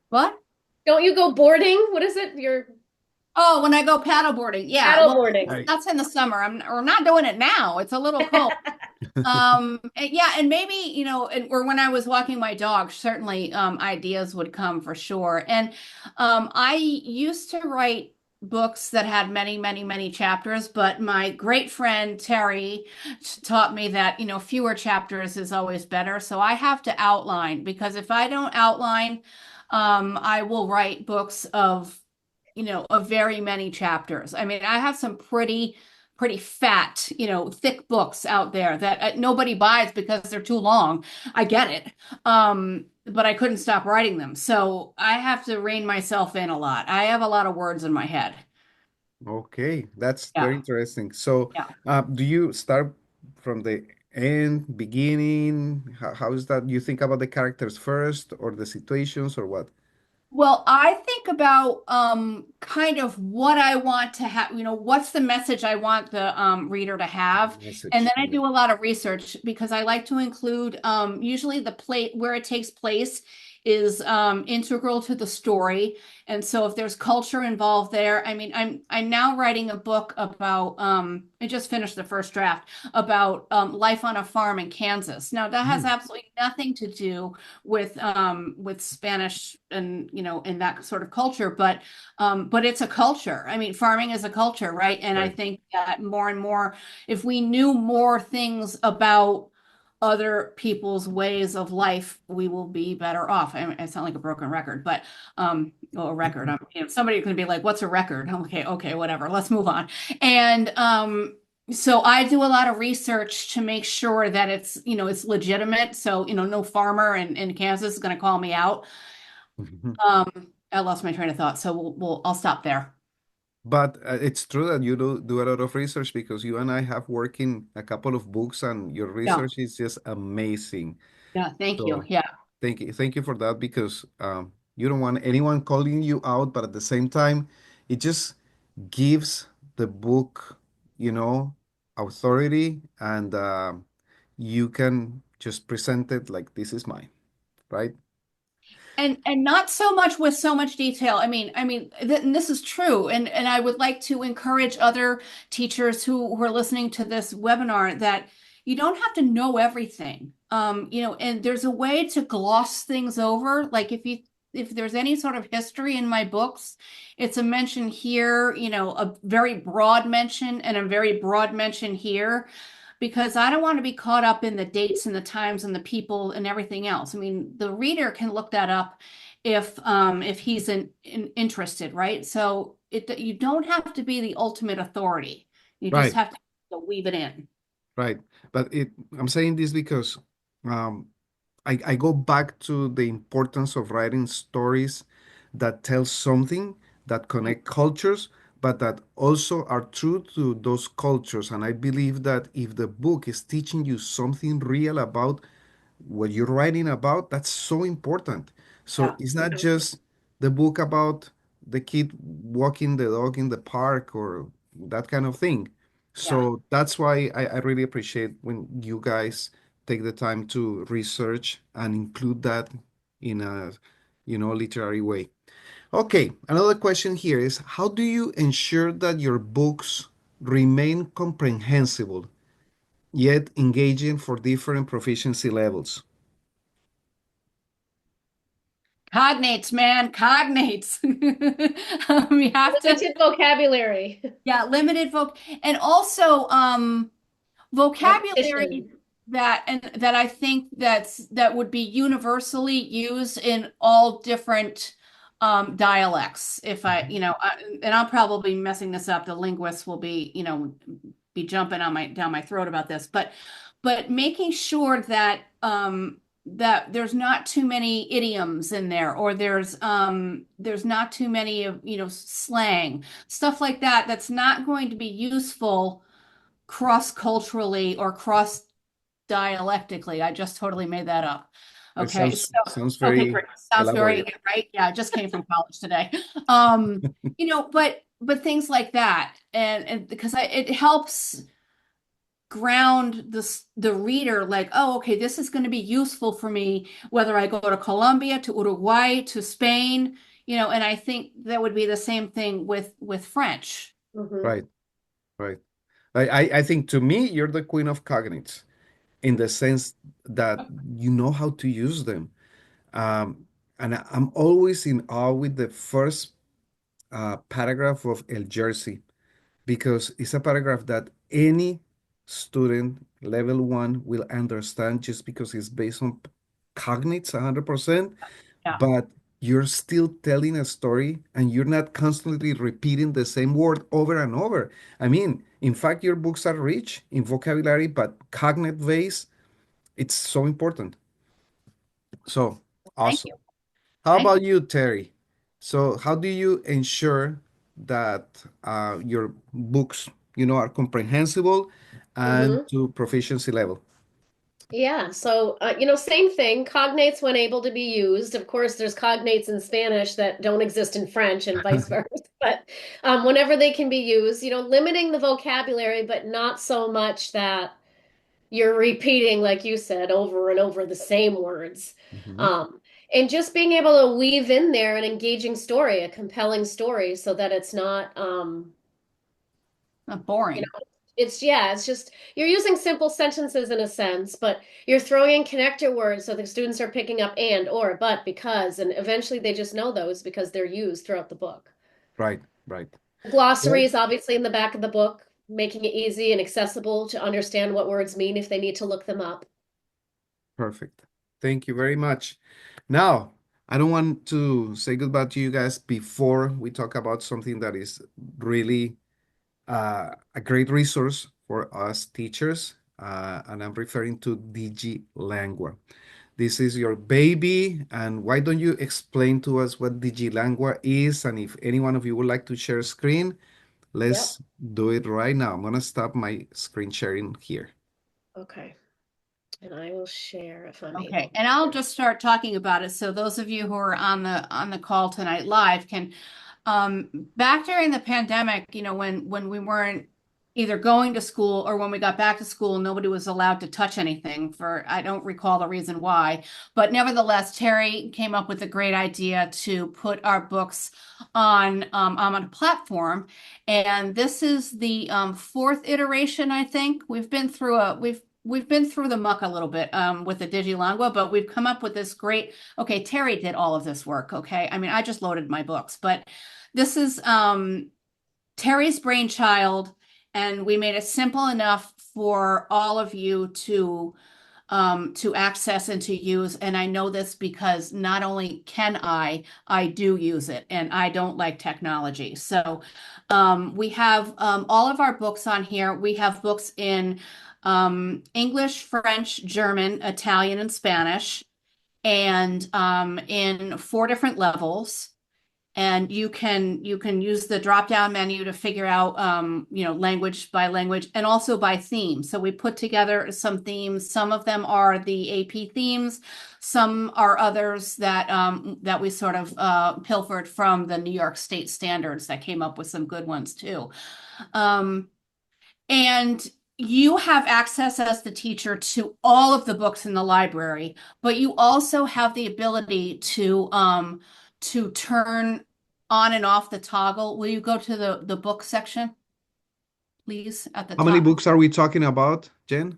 A: what?
C: Don't you go boarding? What is it? You're
A: Oh, when I go paddleboarding, yeah.
C: paddle
A: Well,
C: boarding.
B: Right.
A: that's in the summer. We're not doing it now. It's a little cold. And yeah, and maybe, or when I was walking my dog, certainly ideas would come for sure. And I used to write books that had many, many, many chapters, but my great friend Terry taught me that, fewer chapters is always better. So I have to outline, because if I don't outline, I will write books of very many chapters. I mean, I have some pretty fat, thick books out there that nobody buys because they're too long. I get it. But I couldn't stop writing them. So I have to rein myself in a lot. I have a lot of words in my head.
B: Okay, that's
A: Yeah.
B: very interesting. So,
A: Yeah.
B: do you start from the end, beginning? How is that? You think about the characters first, or the situations, or what?
A: Well, I think about kind of what I want to have, what's the message I want the reader to have. And
B: Message.
A: then I
B: Yeah.
A: do a lot of research because I like to include usually the plate where it takes place is integral to the story. And so if there's culture involved there, I mean, I'm now writing a book about I just finished the first draft about life on a farm in Kansas. Now that has
B: Mm,
A: absolutely nothing to do with Spanish and in that sort of culture, but it's a culture. I mean, farming is a culture, right? And I
B: right.
A: think that more and more, if we knew more things about other people's ways of life, we will be better off. I sound like a broken record, but well, a record. Somebody can be like, "What's a record?" I'm okay, whatever. Let's move on. And so I do a lot of research to make sure that it's legitimate. So no farmer in Kansas is going to call me out.
B: Mhm.
A: Um, I lost my train of thought, so I'll stop there.
B: But it's true that you do a lot of research because you and I have worked in a couple of books and your
A: Yeah,
B: research is just amazing.
A: yeah, thank you.
B: So
A: Yeah.
B: thank you for that because you don't want anyone calling you out, but at the same time, it just gives the book, you know, authority and you can just present it like this is mine, right?
A: And not so much with so much detail. And this is true. And I would like to encourage other teachers who are listening to this webinar that you don't have to know everything. And there's a way to gloss things over. Like if there's any sort of history in my books, it's a mention here, a very broad mention and a very broad mention here because I don't want to be caught up in the dates and the times and the people and everything else. I mean, the reader can look that up if he's interested, right? So you don't have to be the ultimate authority. You just
B: Right.
A: have to weave it in.
B: Right. But I'm saying this because um, I go back to the importance of writing stories that tell something that connect cultures, but that also are true to those cultures. And I believe that if the book is teaching you something real about what you're writing about, that's so important. So
A: Yeah.
B: it's not just the book about the kid walking the dog in the park or that kind of thing.
A: Yeah.
B: So that's why I really appreciate when you guys take the time to research and include that in a, literary way. Okay, another question here is how do you ensure that your books remain comprehensible yet engaging for different proficiency levels?
A: Cognates, man, cognates. You have to,
C: Limited vocabulary,
A: yeah, limited and also vocabulary
C: repetition.
A: that I think that would be universally used in all different dialects. If and I'm probably messing this up. The linguists will be jumping on my down my throat about this, but making sure that there's not too many idioms in there, or there's not too many of slang stuff like that. That's not going to be useful cross-culturally or cross-dialectically. I just totally made that up.
B: It
A: Okay.
B: sounds
A: Okay,
B: very
A: great. Sounds very
B: elaborate.
A: right. Yeah, I just came from college today. But things like that. And because it helps ground the reader like, oh, okay, this is going to be useful for me, whether I go to Colombia, to Uruguay, to Spain, and I think that would be the same thing with French.
C: Hmm.
B: Right, right. I think to me, you're the queen of cognates in the sense that you know how to use them. And I'm always in awe with the first paragraph of El Jersey because it's a paragraph that any student level one will understand just because it's based on cognates 100%,
A: Yeah.
B: but you're still telling a story and you're not constantly repeating the same word over and over. I mean, in fact, your books are rich in vocabulary, but cognate base, it's so important. So
A: Thank you.
B: awesome. How
A: Thank you.
B: about you, Terry? So how do you ensure that your books, are comprehensible and
C: Hmm.
B: to proficiency level?
C: Yeah, so same thing. Cognates when able to be used. Of course, there's cognates in Spanish that don't exist in French and vice versa. But whenever they can be used, limiting the vocabulary, but not so much that you're repeating, like you said, over and over the same words.
B: Mhm.
C: Um, and just being able to weave in there an engaging story, a compelling story, so that it's not,
A: Not
C: you
A: boring.
C: know, it's just you're using simple sentences in a sense, but you're throwing in connector words so the students are picking up and, or, but, because, and eventually they just know those because they're used throughout the book.
B: Right, right.
C: Glossary
B: Well,
C: is obviously in the back of the book, making it easy and accessible to understand what words mean if they need to look them up.
B: perfect. Thank you very much. Now, I don't want to say goodbye to you guys before we talk about something that is really a great resource for us teachers, and I'm referring to DG Langua. This is your baby, and why don't you explain to us what Digilangua is? And if any one of you would like to share screen,
C: Yep.
B: let's do it right now. I'm gonna stop my screen sharing here.
C: Okay. And I will share if I'm
A: Okay,
C: able.
A: and I'll just start talking about it. So those of you who are on the call tonight live can back during the pandemic, when we weren't either going to school or when we got back to school, nobody was allowed to touch anything for I don't recall the reason why, but nevertheless, Terry came up with a great idea to put our books on a platform, and this is the fourth iteration. I think we've been through the muck a little bit with the Digilangua, but we've come up with this great. Okay, Terry did all of this work. Okay, I mean I just loaded my books, but this is Terry's brainchild, and we made it simple enough for all of you to access and to use. And I know this because not only can I do use it, and I don't like technology. So we have all of our books on here. We have books in English, French, German, Italian, and Spanish, and in four different levels. And you can use the drop down menu to figure out language by language and also by theme. So we put together some themes. Some of them are the AP themes. Some are others that we sort of pilfered from the New York State standards that came up with some good ones too. Um, and you have access as the teacher to all of the books in the library, but you also have the ability to turn on and off the toggle. Will you go to the book section, please, at the
B: How many
A: top?
B: books are we talking about, Jen?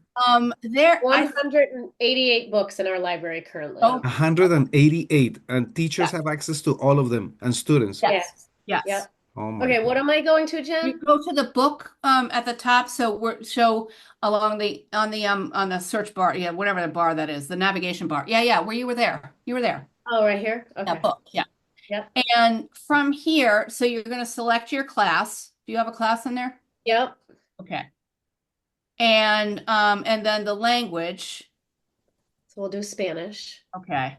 A: There,
C: 188 books in our library currently.
A: oh,
B: 188, and teachers
A: yeah,
B: have access to all of them, and students.
A: yes,
C: Yes.
A: yes.
C: Yep.
B: Oh my
C: Okay, what
B: God.
C: am I going to,
A: You
C: Jen?
A: go to the book at the top, so show along the on the search bar, yeah, whatever the bar that is, the navigation bar. Yeah, where you were there. You were there.
C: Oh, right here? Okay.
A: That book, yeah.
C: Yep.
A: And from here, so you're going to select your class. Do you have a class in there?
C: Yep.
A: Okay. And then the language.
C: So we'll do Spanish.
A: Okay.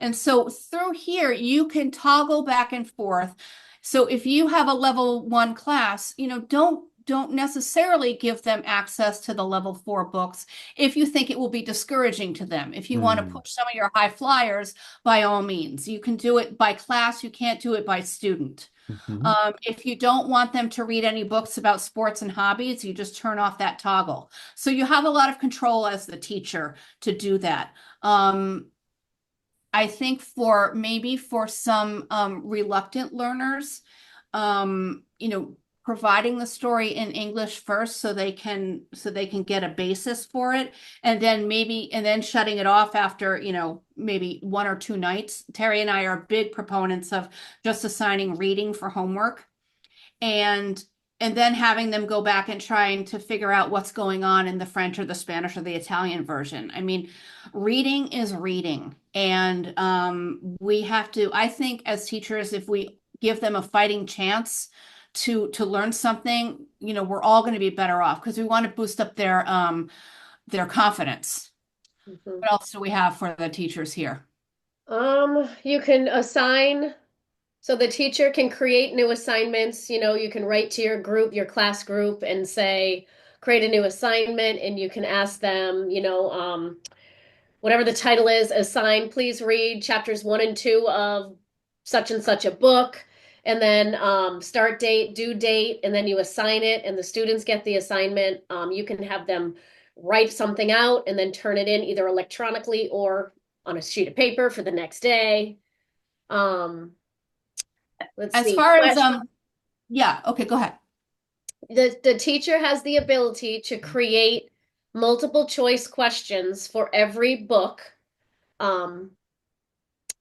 A: And so through here, you can toggle back and forth. So if you have a level 1 class, don't necessarily give them access to the level 4 books if you think it will be discouraging to them. If you want to
B: Mm.
A: push some of your high flyers, by all means, you can do it by class. You can't do it by student.
B: Mhm.
A: If you don't want them to read any books about sports and hobbies, you just turn off that toggle. So you have a lot of control as the teacher to do that. I think for some reluctant learners, providing the story in English first so they can get a basis for it, and then shutting it off after, maybe 1 or 2 nights. Terry and I are big proponents of just assigning reading for homework, and then having them go back and trying to figure out what's going on in the French or the Spanish or the Italian version. I mean, reading is reading, and we have to, I think, as teachers, if we give them a fighting chance to learn something, we're all going to be better off because we want to boost up their confidence.
C: Mhm.
A: What else do we have for the teachers here?
C: You can assign, so the teacher can create new assignments. You can write to your group, your class group, and say, create a new assignment, and you can ask them, whatever the title is, assign, please read chapters 1 and 2 of such and such a book, and then start date, due date, and then you assign it, and the students get the assignment. You can have them write something out and then turn it in either electronically or on a sheet of paper for the next day. Um, let's
A: As
C: see.
A: far as yeah, okay, go ahead.
C: The teacher has the ability to create multiple choice questions for every book.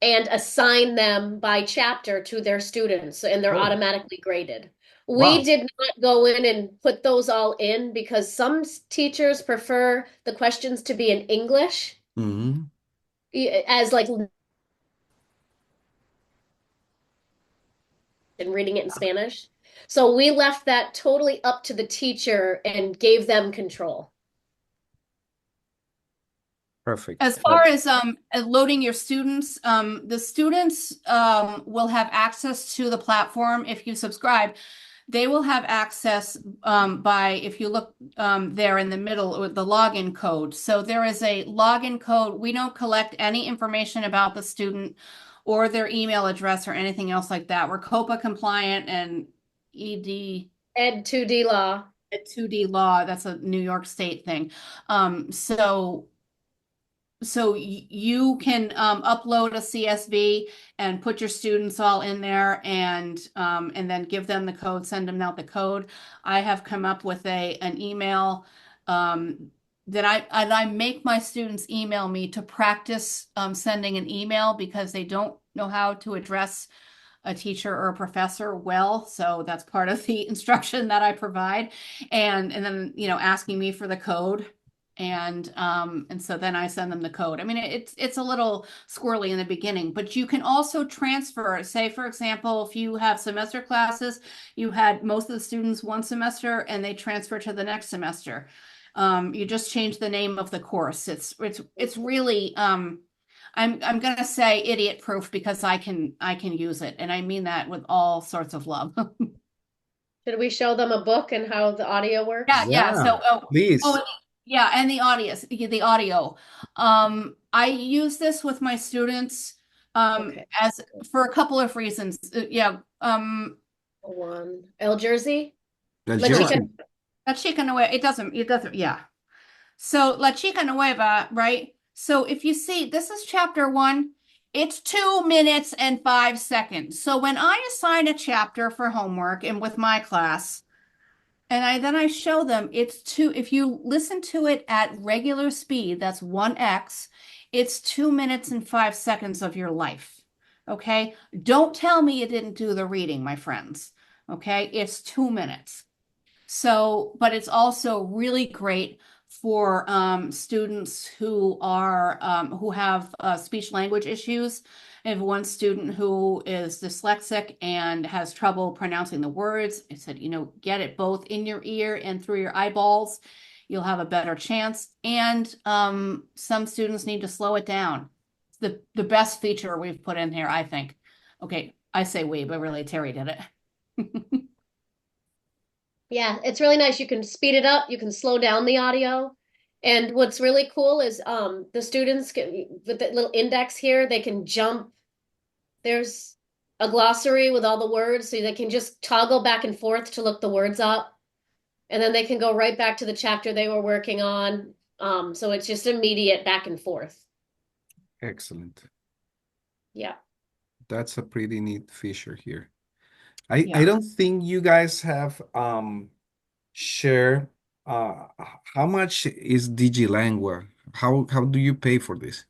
C: And assign them by chapter to their students, and they're
B: Oh,
C: automatically graded. We
B: wow.
C: did not go in and put those all in because some teachers prefer the questions to be in English
B: Mhm.
C: as like and reading it in Spanish. So we left that totally up to the teacher and gave them control.
B: Perfect.
A: As far as loading your students, the students will have access to the platform if you subscribe. They will have access by, if you look there in the middle with the login code. So there is a login code. We don't collect any information about the student or their email address or anything else like that. We're COPA compliant and ED
C: Ed 2D law.
A: 2D law. That's a New York State thing. So you can upload a CSV and put your students all in there and then give them the code, send them out the code. I have come up with an email that I make my students email me to practice sending an email because they don't know how to address a teacher or a professor well. So that's part of the instruction that I provide. And then, asking me for the code. And so then I send them the code. I mean, it's a little squirrely in the beginning, but you can also transfer, say, for example, if you have semester classes, you had most of the students one semester and they transfer to the next semester. You just change the name of the course. It's really I'm gonna say idiot proof because I can use it, and I mean that with all sorts of love.
C: Should we show them a book and how the audio works?
A: Yeah. So,
B: Please.
A: yeah, and the audio. I use this with my students
C: Okay.
A: as for a couple of reasons. Yeah.
C: One. El Jersey?
B: El
C: La Chica.
B: Jersey.
A: La Chica Nueva. It doesn't. Yeah. So La Chica Nueva, right? So if you see, this is chapter 1. It's 2 minutes and 5 seconds. So when I assign a chapter for homework and with my class, and then I show them, if you listen to it at regular speed, that's 1x, it's 2 minutes and 5 seconds of your life. Okay? Don't tell me you didn't do the reading, my friends. Okay? It's 2 minutes. So, but it's also really great for students who have speech language issues. I have one student who is dyslexic and has trouble pronouncing the words. I said, get it both in your ear and through your eyeballs. You'll have a better chance. And some students need to slow it down. It's the best feature we've put in here, I think. Okay, I say we, but really Terry did it.
C: Yeah, it's really nice. You can speed it up, you can slow down the audio. And what's really cool is the students can, with the little index here, they can jump. There's a glossary with all the words, so they can just toggle back and forth to look the words up. And then they can go right back to the chapter they were working on. So it's just immediate back and forth.
B: Excellent.
C: Yeah.
B: That's a pretty neat feature here.
A: Yeah.
B: I don't think you guys have share how much is DigiLangua? How do you pay for this?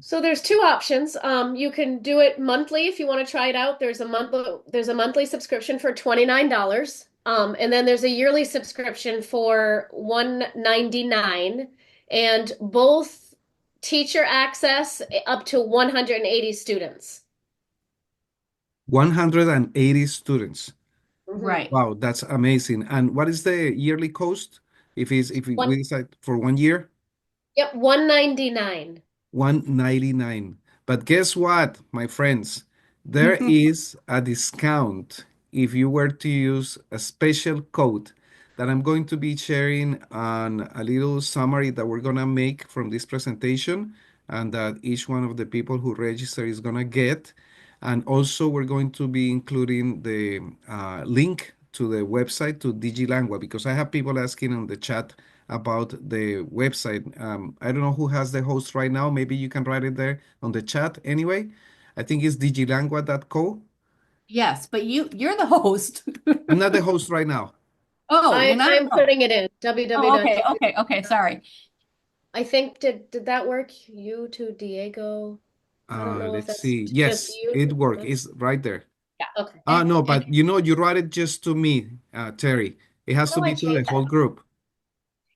C: So there's two options. You can do it monthly if you want to try it out. There's a monthly subscription for $29. And then there's a yearly subscription for $199. And both teacher access up to 180 students.
B: 180 students.
A: Right.
B: Wow, that's amazing. And what is the yearly cost if we
C: One,
B: decide for 1 year?
C: yep, 199.
B: 199. But guess what, my friends? There is a discount if you were to use a special code that I'm going to be sharing on a little summary that we're going to make from this presentation and that each one of the people who register is going to get. And also, we're going to be including the link to the website to DigiLangua because I have people asking on the chat about the website. I don't know who has the host right now. Maybe you can write it there on the chat anyway. I think it's digilangua.co.
A: Yes, but you're the host.
B: I'm not the host right now.
A: Oh, you're not.
C: I'm putting it in
A: Oh, okay,
C: www.
A: okay, sorry.
C: I think did that work? You to Diego. I don't know if
B: Let's
C: that's
B: see.
C: just
B: Yes,
C: you.
B: it worked. It's right there.
C: Okay.
B: No, but you write it just to me, Terry. It has to
C: How do I
B: be to the
C: change
B: whole
C: that?
B: group.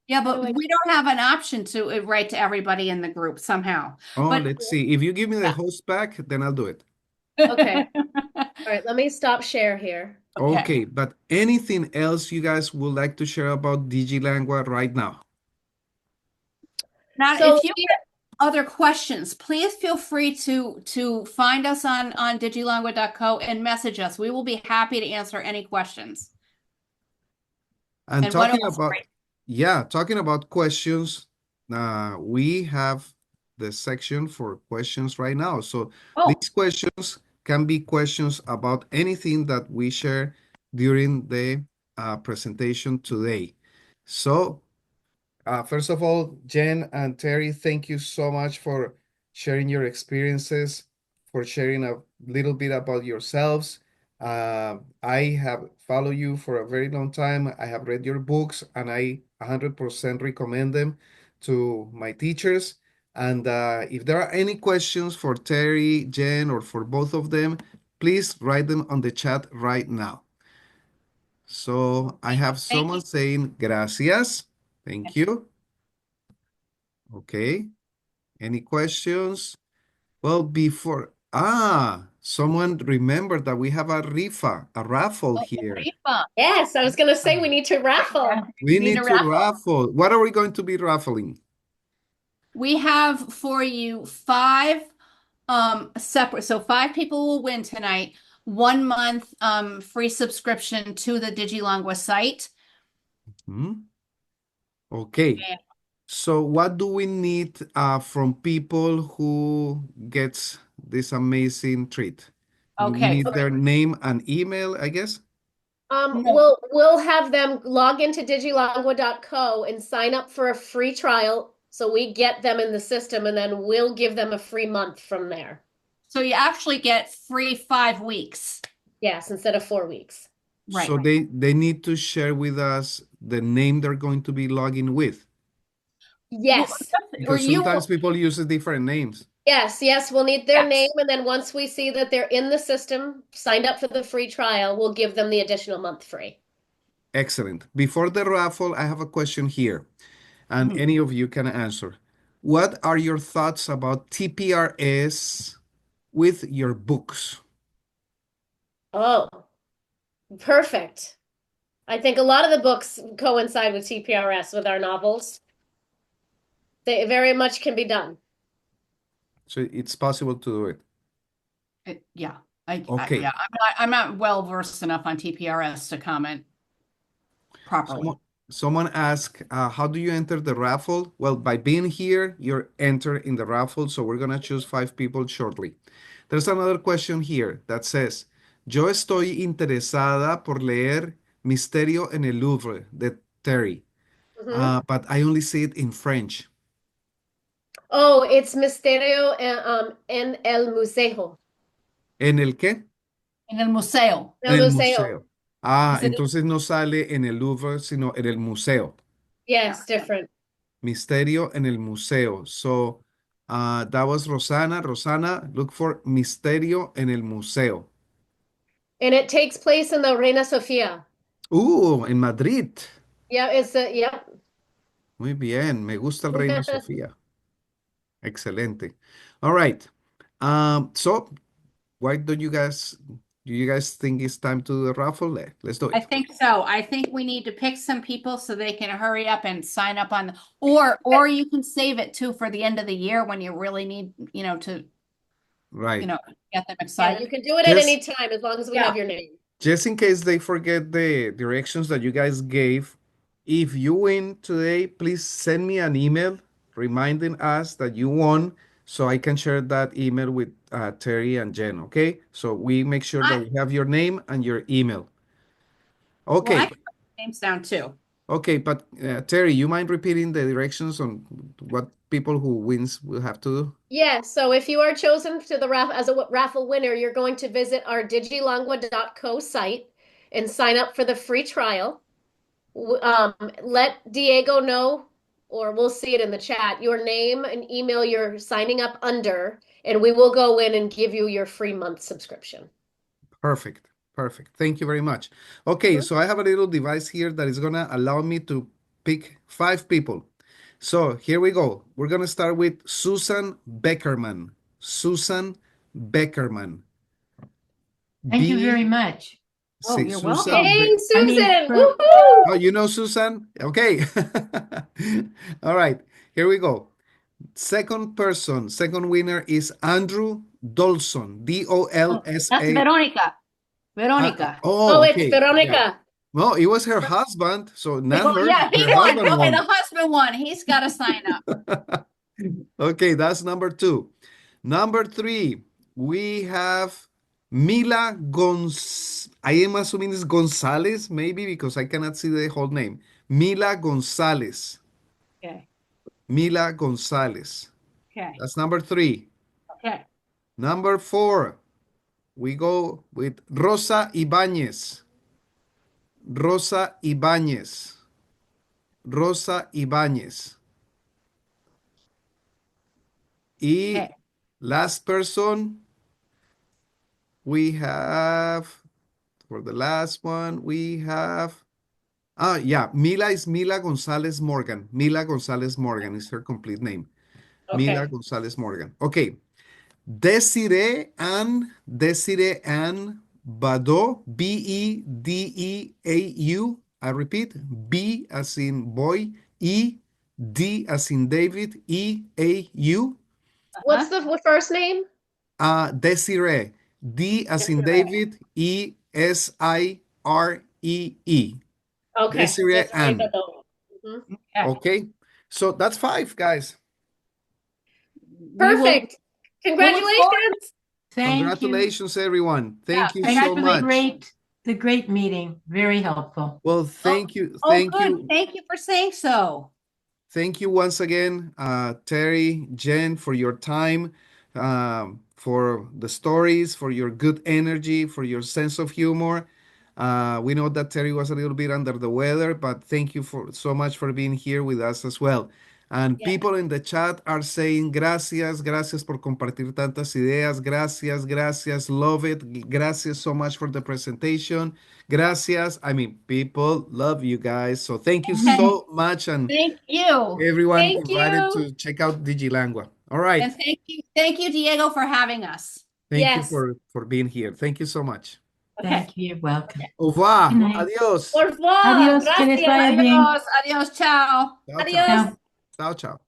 A: Yeah,
C: How
A: but
C: do I-
A: we don't have an option to write to everybody in the group somehow.
B: Oh,
A: But
B: let's see. If you give me the
A: yeah.
B: host back, then I'll do it.
C: Okay. All right, let me stop share here.
B: Okay, but anything else you guys would like to share about DigiLangua right now?
A: Now,
C: So
A: if you have other questions, please feel free to find us on digilingua.co and message us. We will be happy to answer any questions.
B: And
A: And what
B: talking
A: else?
B: about, yeah, talking about questions, we have the section for questions right now. So
A: Oh,
B: these questions can be questions about anything that we share during the presentation today. So first of all, Jen and Terry, thank you so much for sharing your experiences, for sharing a little bit about yourselves. I have followed you for a very long time. I have read your books and I 100% recommend them to my teachers. And if there are any questions for Terry, Jen, or for both of them, please write them on the chat right now. So I have
A: thank
B: someone
A: you.
B: saying gracias. Thank you. Okay. Any questions? Well, someone remembered that we have a raffle
A: Oh,
B: here.
A: Rifa.
C: yes, I was going to say we need to raffle.
B: We
A: Need
B: need
A: a
B: to
A: raffle.
B: raffle. What are we going to be raffling?
A: We have for you five separate, so five people will win tonight. 1 month free subscription to the Digilingua site.
B: Hmm? Okay.
A: And-
B: So what do we need from people who gets this amazing treat? We
A: Okay,
B: need their name and email, I guess.
A: no.
C: We'll have them log into digilingua.co and sign up for a free trial. So we get them in the system and then we'll give them a free month from there.
A: So you actually get free 5 weeks.
C: Yes, instead of 4 weeks.
A: Right.
B: So they need to share with us the name they're going to be logging with.
C: Yes.
A: Or
B: Because
A: you
B: sometimes
A: will,
B: people use different names.
C: Yes, we'll need their
A: Yes.
C: name, and then once we see that they're in the system, signed up for the free trial, we'll give them the additional month free.
B: Excellent. Before the raffle, I have a question here, and
A: Mhm.
B: any of you can answer. What are your thoughts about TPRS with your books?
C: Oh, perfect. I think a lot of the books coincide with TPRS with our novels. They very much can be done.
B: So it's possible to do it.
A: Yeah,
B: Okay.
A: yeah, I'm not well versed enough on TPRS to comment properly.
B: Someone asked, how do you enter the raffle? Well, by being here, you're entered in the raffle, so we're going to choose 5 people shortly. There's another question here that says, yo estoy interesada por leer Misterio en el Louvre de Terry,
C: Mhm.
B: but I only see it in French.
C: Oh, it's Misterio en el museo.
B: ¿En el qué?
A: En el museo.
B: En
C: El
B: el
C: museo.
B: museo.
A: Is it-
B: Entonces no sale en el Louvre, sino en el museo.
C: Yes, different.
B: Misterio en el museo. So that was Rosana. Rosana, look for Misterio en el museo.
C: And it takes place in the Reina Sofía.
B: En Madrid.
C: Yeah, yep.
B: Muy bien, me gusta el Reina Sofía. Excelente. All right. So why do you guys think it's time to do the raffle? Let's do
A: I
B: it.
A: think so. I think we need to pick some people so they can hurry up and sign up or you can save it too for the end of the year when you really need, to,
B: Right.
A: get them
C: Yeah,
A: excited.
C: you can do it at
B: Just
C: any time as long as we
A: Yeah.
C: have your name.
B: Just in case they forget the directions that you guys gave, if you win today, please send me an email reminding us that you won so I can share that email with Terry and Jen, okay? So we make sure that
A: I,
B: we have your name and your email.
A: well,
B: Okay,
A: I can put the names down too.
B: okay, but Terry, you mind repeating the directions on what people who wins will have to do?
C: Yeah, so if you are chosen to the as a raffle winner, you're going to visit our digilingua.co site and sign up for the free trial. Let Diego know, or we'll see it in the chat, your name and email you're signing up under, and we will go in and give you your free month subscription.
B: Perfect. Perfect. Thank you very much. Okay, so I have a little device here that is going to allow me to pick 5 people. So here we go. We're going to start with Susan Beckerman. Susan Beckerman.
D: Thank you very much.
A: Oh,
B: Sí,
A: you're
B: Susan
A: welcome.
C: Yay,
D: I mean,
C: Susan!
D: for
C: Woohoo!
B: Oh, you know Susan? Okay. All right, here we go. Second person, second winner is Andrew Dolson,
A: Oh, that's
B: D-O-L-S-A.
A: Veronica. Veronica.
C: Oh, it's
B: Okay, yeah.
C: Veronica.
B: No, it was her husband, so not
A: Well,
B: her.
A: yeah, he
B: Her
A: won.
B: husband
A: Okay,
B: won.
A: the husband won. He's got to sign up.
B: Okay, that's number 2. Number 3, we have Mila I am assuming it's Gonzalez, maybe because I cannot see the whole name. Mila Gonzalez.
A: Okay.
B: Mila Gonzalez.
A: Okay.
B: That's number 3.
A: Okay.
B: Number 4, we go with Rosa Ibáñez. Rosa Ibáñez. Rosa Ibáñez. Y
A: Okay.
B: last person, we have, for the last one, we have, yeah, Mila is Mila González Morgan. Mila González Morgan is her complete name. Mila
C: Okay.
B: González Morgan. Okay. Desiree Ann Bado, Bedeau. I repeat, B as in boy, E, D as in David, E-A-U.
C: What's the first name?
B: Desiree, D as in
C: Desiree.
B: David, E-S-I-R-E-E.
C: Okay.
B: Desiree
C: Desiree
B: Ann.
C: Badot. Mhm.
A: Okay.
B: Okay. So that's 5, guys.
A: We will,
C: Perfect.
A: we'll look forward.
C: Congratulations.
D: Thank you.
B: Congratulations, everyone. Thank you
D: Thank
B: so
D: you for
B: much.
D: the great meeting. Very helpful.
B: Well, thank you.
A: Oh,
B: Thank
A: good.
B: you.
A: Thank you for saying so.
B: Thank you once again, Terry, Jen, for your time, for the stories, for your good energy, for your sense of humor. We know that Terry was a little bit under the weather, but thank you for so much for being here with us as well. And
C: Yeah.
B: people in the chat are saying gracias, gracias por compartir tantas ideas, gracias, gracias, love it, gracias so much for the presentation, gracias. I mean, people love you guys, so thank you so much, and
A: Thank you.
B: everyone
C: Thank
B: invited
C: you.
B: to check out DigiLangua. All right.
A: And thank you, Diego, for having us.
B: Thank you
C: Yes.
B: for being here. Thank you so much.
C: Okay.
D: Thank you. You're welcome.
B: Au revoir.
D: Good night.
B: Adios.
C: Au revoir.
D: Adiós, que les
C: Gracias.
D: vaya bien.
A: Adios. Adios. Ciao.
B: Ciao, ciao.
C: Adiós.
D: Chao.
B: Ciao, ciao.